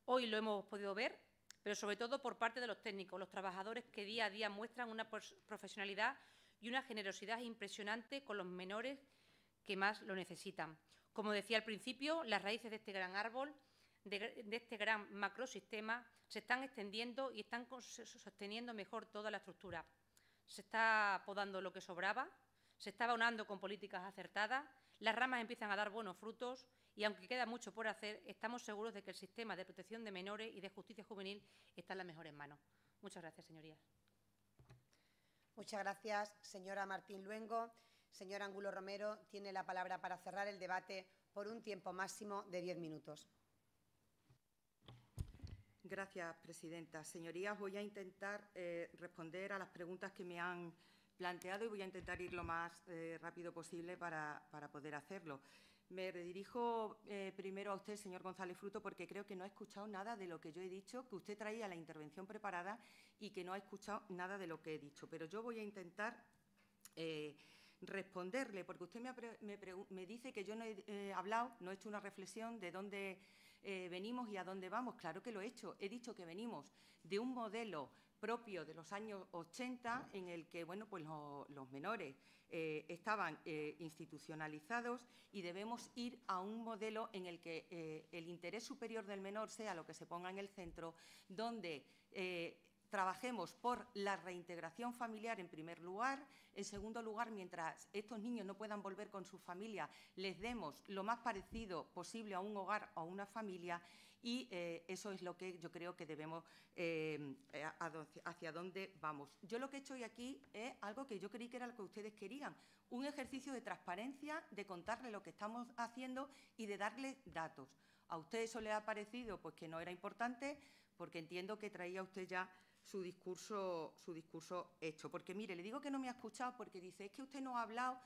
Hoy lo hemos podido ver, pero sobre todo por parte de los técnicos, los trabajadores que día a día muestran una profesionalidad y una generosidad impresionante con los menores que más lo necesitan. Como decía al principio, las raíces de este gran árbol, de este gran macrosistema, se están extendiendo y están sosteniendo mejor toda la estructura. Se está podando lo que sobraba, se está abonando con políticas acertadas, las ramas empiezan a dar buenos frutos y, aunque queda mucho por hacer, estamos seguros de que el sistema de protección de menores y de justicia juvenil está en las mejores manos. Muchas gracias, señorías. Muchas gracias, señora Martín Luengo. Señor Angulo Romero, tiene la palabra para cerrar el debate por un tiempo máximo de 10 minutos. Gracias, presidenta. Señorías, voy a intentar responder a las preguntas que me han planteado y voy a intentar ir lo más rápido posible para poder hacerlo. Me redirijo primero a usted, señor González Fruto, porque creo que no ha escuchado nada de lo que yo he dicho, que usted traía la intervención preparada y que no ha escuchado nada de lo que he dicho. Pero yo voy a intentar responderle, porque usted me dice que yo no he hablado, no he hecho una reflexión de dónde venimos y a dónde vamos. Claro que lo he hecho. He dicho que venimos de un modelo propio de los años 80 en el que, bueno, pues los menores estaban institucionalizados y debemos ir a un modelo en el que el interés superior del menor sea lo que se ponga en el centro, donde trabajemos por la reintegración familiar en primer lugar. En segundo lugar, mientras estos niños no puedan volver con su familia, les demos lo más parecido posible a un hogar o a una familia. Y eso es lo que yo creo que debemos, hacia dónde vamos. Yo lo que he hecho hoy aquí es algo que yo creí que era lo que ustedes querían, un ejercicio de transparencia, de contarle lo que estamos haciendo y de darle datos. ¿A usted eso le ha parecido? Pues que no era importante, porque entiendo que traía usted ya su discurso hecho. Porque, mire, le digo que no me ha escuchado porque dice, es que usted no ha hablado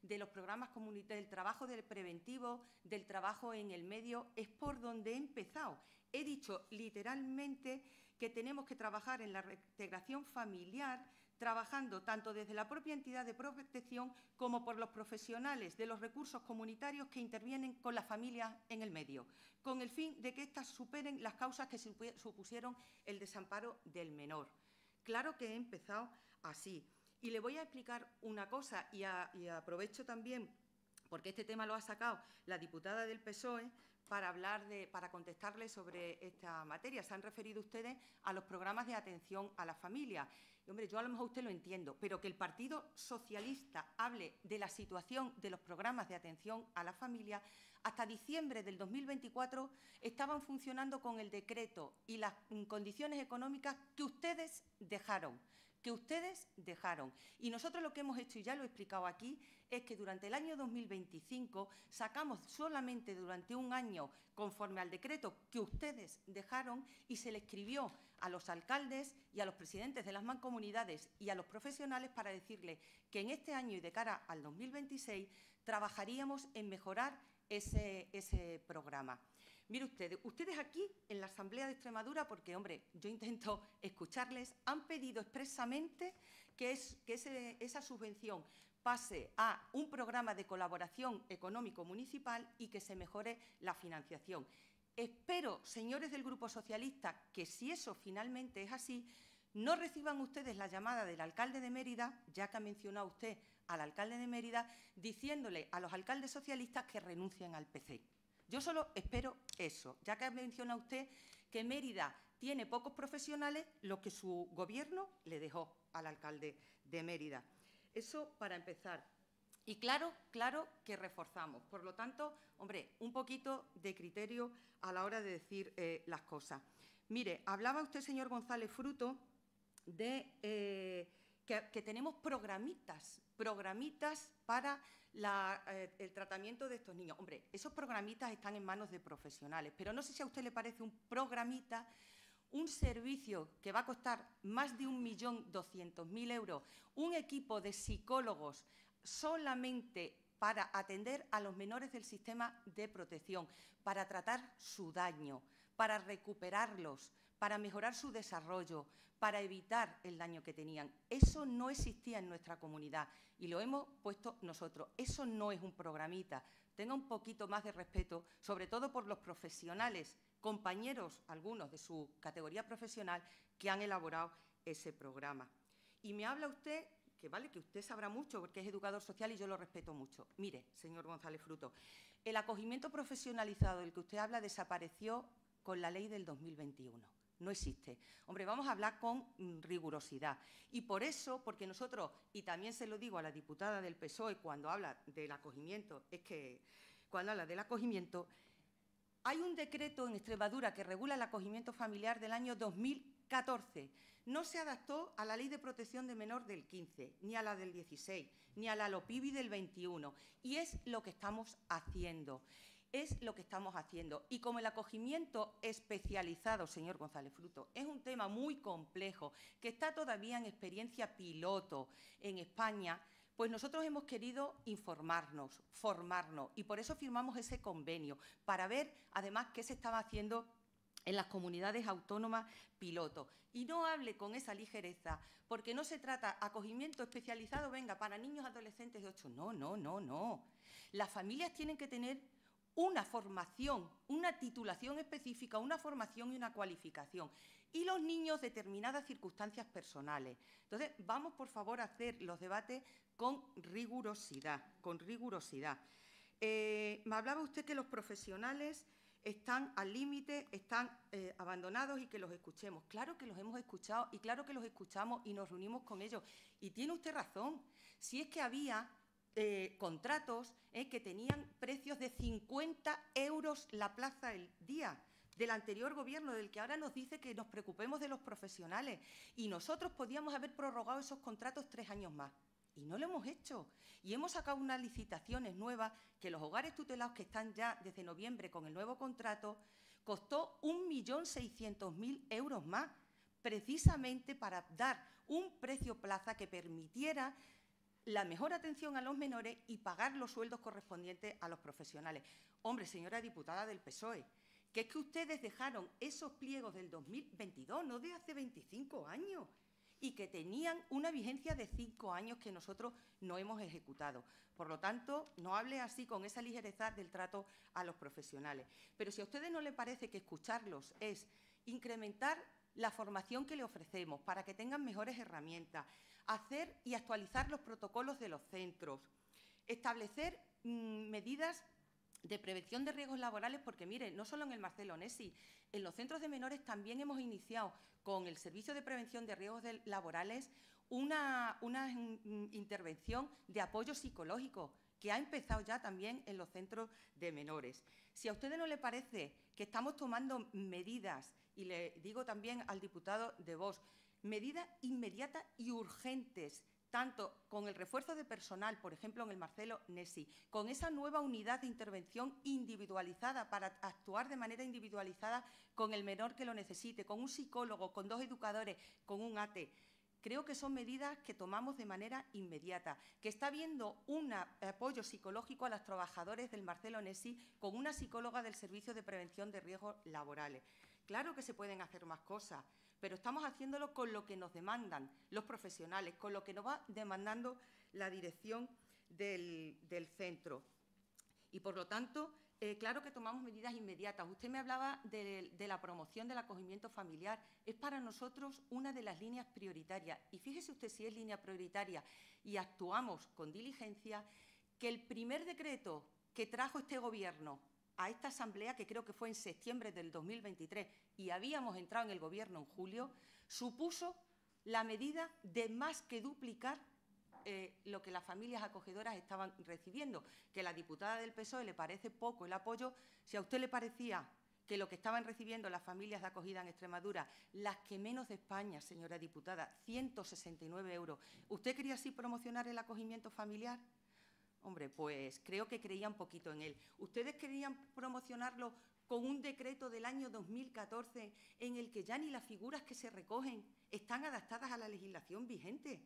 de los programas comunitarios, del trabajo del preventivo, del trabajo en el medio. Es por donde he empezado. He dicho literalmente que tenemos que trabajar en la reintegración familiar, trabajando tanto desde la propia entidad de protección como por los profesionales de los recursos comunitarios que intervienen con las familias en el medio, con el fin de que éstas superen las causas que supusieron el desamparo del menor. Claro que he empezado así. Y le voy a explicar una cosa, y aprovecho también, porque este tema lo ha sacado la diputada del PSOE, para contestarle sobre esta materia. Se han referido ustedes a los programas de atención a la familia. Y, hombre, yo a lo mejor usted lo entiendo, pero que el Partido Socialista hable de la situación de los programas de atención a la familia, hasta diciembre del 2024 estaban funcionando con el decreto y las condiciones económicas que ustedes dejaron. Y nosotros lo que hemos hecho, y ya lo he explicado aquí, es que durante el año 2025 sacamos solamente durante un año, conforme al decreto que ustedes dejaron, y se le escribió a los alcaldes y a los presidentes de las mancomunidades y a los profesionales para decirles que en este año y de cara al 2026 trabajaríamos en mejorar ese programa. Mire ustedes aquí en la Asamblea de Extremadura, porque, hombre, yo intento escucharles, han pedido expresamente que esa subvención pase a un programa de colaboración económico municipal y que se mejore la financiación. Espero, señores del Grupo Socialista, que si eso finalmente es así, no reciban ustedes la llamada del alcalde de Mérida, ya que ha mencionado usted al alcalde de Mérida, diciéndole a los alcaldes socialistas que renuncien al PC. Yo solo espero eso, ya que ha mencionado usted que Mérida tiene pocos profesionales, lo que su gobierno le dejó al alcalde de Mérida. Eso para empezar. Y claro que reforzamos. Por lo tanto, hombre, un poquito de criterio a la hora de decir las cosas. Mire, hablaba usted, señor González Fruto, de que tenemos programitas para el tratamiento de estos niños. Hombre, esos programitas están en manos de profesionales, pero no sé si a usted le parece un programita, un servicio que va a costar más de 1.200.000 euros, un equipo de psicólogos solamente para atender a los menores del sistema de protección, para tratar su daño, para recuperarlos, para mejorar su desarrollo, para evitar el daño que tenían. Eso no existía en nuestra comunidad y lo hemos puesto nosotros. Eso no es un programita. Tenga un poquito más de respeto, sobre todo por los profesionales, compañeros, algunos de su categoría profesional, que han elaborado ese programa. Y me habla usted, que vale, que usted sabrá mucho porque es educador social y yo lo respeto mucho. Mire, señor González Fruto, el acogimiento profesionalizado del que usted habla desapareció con la ley del 2021. No existe. Hombre, vamos a hablar con rigurosidad. Y por eso, porque nosotros, y también se lo digo a la diputada del PSOE cuando habla del acogimiento, es que cuando habla del acogimiento, hay un decreto en Extremadura que regula el acogimiento familiar del año 2014. No se adaptó a la Ley de Protección de Menor del 15, ni a la del 16, ni a la LOPIBI del 21. Y es lo que estamos haciendo. Y como el acogimiento especializado, señor González Fruto, es un tema muy complejo, que está todavía en experiencia piloto en España, pues nosotros hemos querido informarnos, formarnos, y por eso firmamos ese convenio, para ver, además, qué se estaba haciendo en las comunidades autónomas piloto. Y no hable con esa ligereza, porque no se trata acogimiento especializado, venga, para niños adolescentes de 8. No. Las familias tienen que tener una formación, una titulación específica, una formación y una cualificación. Y los niños determinadas circunstancias personales. Entonces, vamos, por favor, a hacer los debates con rigurosidad. Me hablaba usted que los profesionales están al límite, están abandonados y que los escuchemos. Claro que los hemos escuchado y claro que los escuchamos y nos reunimos con ellos. Y tiene usted razón, si es que había contratos que tenían precios de 50 euros la plaza el día, del anterior gobierno, del que ahora nos dice que nos preocupemos de los profesionales. Y nosotros podíamos haber prorrogado esos contratos 3 años más. Y no lo hemos hecho. Y hemos sacado unas licitaciones nuevas que los hogares tutelados que están ya desde noviembre con el nuevo contrato costó 1.600.000 euros más, precisamente para dar un precio plaza que permitiera la mejor atención a los menores y pagar los sueldos correspondientes a los profesionales. Hombre, señora diputada del PSOE, que es que ustedes dejaron esos pliegos del 2022, no de hace 25 años, y que tenían una vigencia de 5 años que nosotros no hemos ejecutado. Por lo tanto, no hable así con esa ligereza del trato a los profesionales. Pero si a ustedes no les parece que escucharlos es incrementar la formación que le ofrecemos para que tengan mejores herramientas, hacer y actualizar los protocolos de los centros, establecer medidas de prevención de riesgos laborales, porque, mire, no solo en el Marcelo Nesi, en los centros de menores también hemos iniciado con el Servicio de Prevención de Riesgos Laborales una intervención de apoyo psicológico que ha empezado ya también en los centros de menores. Si a ustedes no les parece que estamos tomando medidas, y le digo también al diputado de Vox, medidas inmediatas y urgentes, tanto con el refuerzo de personal, por ejemplo, en el Marcelo Nesi, con esa nueva unidad de intervención individualizada para actuar de manera individualizada con el menor que lo necesite, con un psicólogo, con 2 educadores, con un ATE. Creo que son medidas que tomamos de manera inmediata, que está habiendo un apoyo psicológico a los trabajadores del Marcelo Nesi con una psicóloga del Servicio de Prevención de Riesgos Laborales. Claro que se pueden hacer más cosas, pero estamos haciéndolo con lo que nos demandan los profesionales, con lo que nos va demandando la dirección del centro. Y, por lo tanto, claro que tomamos medidas inmediatas. Usted me hablaba de la promoción del acogimiento familiar. Es para nosotros una de las líneas prioritarias. Y fíjese usted si es línea prioritaria y actuamos con diligencia, que el primer decreto que trajo este Gobierno a esta Asamblea, que creo que fue en septiembre del 2023, y habíamos entrado en el Gobierno en julio, supuso la medida de más que duplicar lo que las familias acogedoras estaban recibiendo, que a la diputada del PSOE le parece poco el apoyo. Si a usted le parecía que lo que estaban recibiendo las familias de acogida en Extremadura, las que menos de España, señora diputada, 169 euros, ¿usted quería así promocionar el acogimiento familiar? Hombre, pues creo que creían poquito en él. ¿Ustedes querían promocionarlo con un decreto del año 2014 en el que ya ni las figuras que se recogen están adaptadas a la legislación vigente?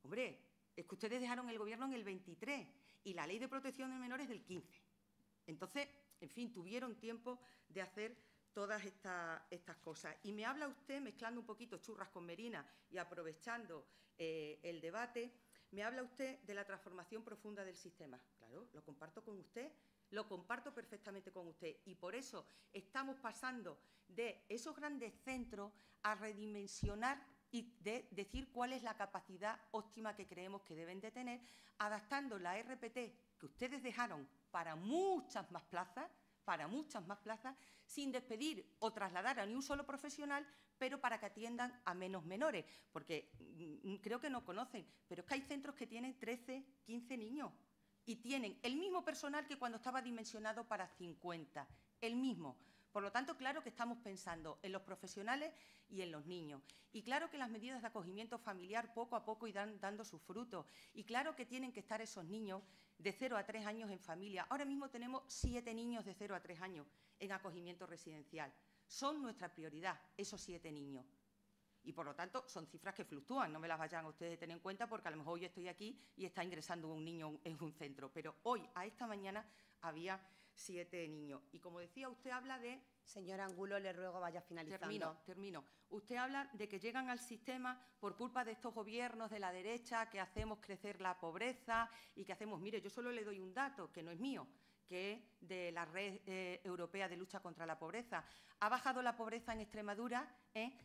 Hombre, es que ustedes dejaron el Gobierno en el 23 y la Ley de Protección de Menores del 15. Entonces, en fin, tuvieron tiempo de hacer todas estas cosas. Y me habla usted, mezclando un poquito churras con merinas y aprovechando el debate, me habla usted de la transformación profunda del sistema. Claro, lo comparto con usted, lo comparto perfectamente con usted. Y por eso estamos pasando de esos grandes centros a redimensionar y de decir cuál es la capacidad óptima que creemos que deben de tener, adaptando la RPT que ustedes dejaron para muchas más plazas, sin despedir o trasladar a ni un solo profesional, pero para que atiendan a menos menores, porque creo que no conocen, pero es que hay centros que tienen 13, 15 niños y tienen el mismo personal que cuando estaba dimensionado para 50, el mismo. Por lo tanto, claro que estamos pensando en los profesionales y en los niños. Y claro que las medidas de acogimiento familiar poco a poco irán dando sus frutos. Y claro que tienen que estar esos niños de 0 a 3 años en familia. Ahora mismo tenemos 7 niños de 0 a 3 años en acogimiento residencial. Son nuestra prioridad, esos 7 niños. Y, por lo tanto, son cifras que fluctúan. No me las vayan a ustedes a tener en cuenta porque a lo mejor hoy estoy aquí y está ingresando un niño en un centro. Pero hoy, a esta mañana, había 7 niños. Y, como decía, usted habla de... Señora Angulo, le ruego vaya finalizando. Termino. Usted habla de que llegan al sistema por culpa de estos gobiernos de la derecha, que hacemos crecer la pobreza y que hacemos... Mire, yo solo le doy un dato, que no es mío, que es de la Red Europea de Lucha contra la Pobreza. Ha bajado la pobreza en Extremadura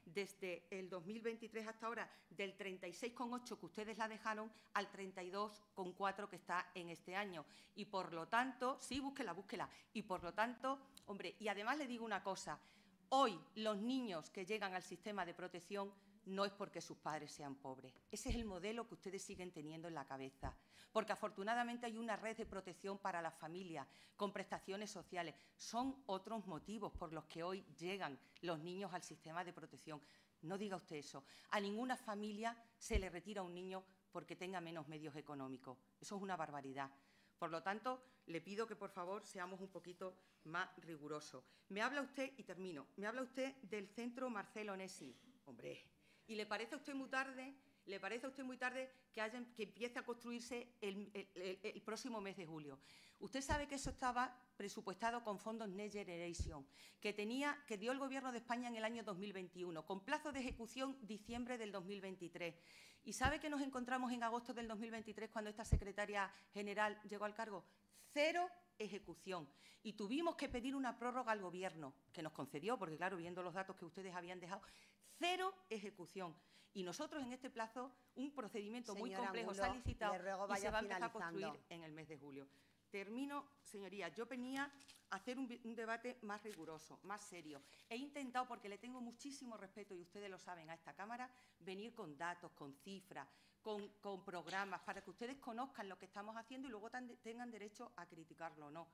desde el 2023 hasta ahora, del 36,8 que ustedes la dejaron al 32,4 que está en este año. Y por lo tanto, sí, búsquela. Y por lo tanto, hombre, y además le digo una cosa, hoy los niños que llegan al sistema de protección no es porque sus padres sean pobres. Ese es el modelo que ustedes siguen teniendo en la cabeza. Porque afortunadamente hay una red de protección para las familias con prestaciones sociales. Son otros motivos por los que hoy llegan los niños al sistema de protección. No diga usted eso. A ninguna familia se le retira un niño porque tenga menos medios económicos. Eso es una barbaridad. Por lo tanto, le pido que, por favor, seamos un poquito más rigurosos. Me habla usted, y termino, me habla usted del centro Marcelo Nessi. Hombre, ¿y le parece a usted muy tarde? ¿Le parece a usted muy tarde que empiece a construirse el próximo mes de julio? Usted sabe que eso estaba presupuestado con fondos Next Generation, que dio el Gobierno de España en el año 2021, con plazo de ejecución diciembre del 2023. ¿Y sabe que nos encontramos en agosto del 2023 cuando esta secretaria general llegó al cargo? Cero ejecución. Y tuvimos que pedir una prórroga al Gobierno, que nos concedió, porque claro, viendo los datos que ustedes habían dejado, cero ejecución. Y nosotros en este plazo, un procedimiento muy complejo se ha licitado y se va a empezar a construir en el mes de julio. Termino, señorías. Yo venía a hacer un debate más riguroso, más serio. He intentado, porque le tengo muchísimo respeto, y ustedes lo saben, a esta Cámara, venir con datos, con cifras, con programas, para que ustedes conozcan lo que estamos haciendo y luego tengan derecho a criticarlo o no.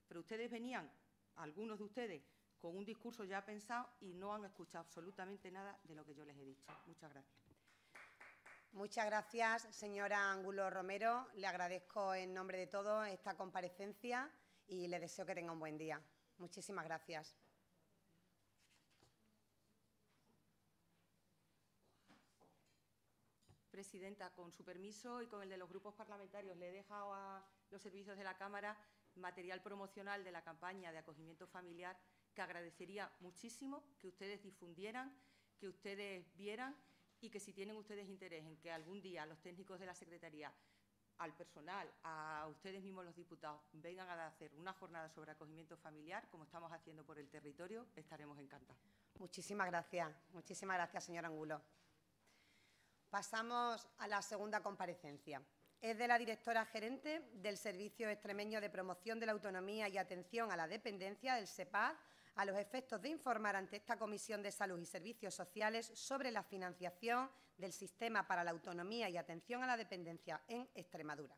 Pero ustedes venían, algunos de ustedes, con un discurso ya pensado y no han escuchado absolutamente nada de lo que yo les he dicho. Muchas gracias. Muchas gracias, señora Angulo Romero. Le agradezco en nombre de todos esta comparecencia y le deseo que tenga un buen día. Muchísimas gracias. Presidenta, con su permiso y con el de los grupos parlamentarios, le he dejado a los servicios de la Cámara material promocional de la campaña de acogimiento familiar, que agradecería muchísimo que ustedes difundieran, que ustedes vieran y que si tienen ustedes interés en que algún día los técnicos de la Secretaría, al personal, a ustedes mismos los diputados, vengan a hacer una jornada sobre acogimiento familiar, como estamos haciendo por el territorio, estaremos encantados. Muchísimas gracias, señora Angulo. Pasamos a la segunda comparecencia. Es de la directora gerente del Servicio Extremeño de Promoción de la Autonomía y Atención a la Dependencia, del SEPAD, a los efectos de informar ante esta Comisión de Salud y Servicios Sociales sobre la financiación del Sistema para la Autonomía y Atención a la Dependencia en Extremadura.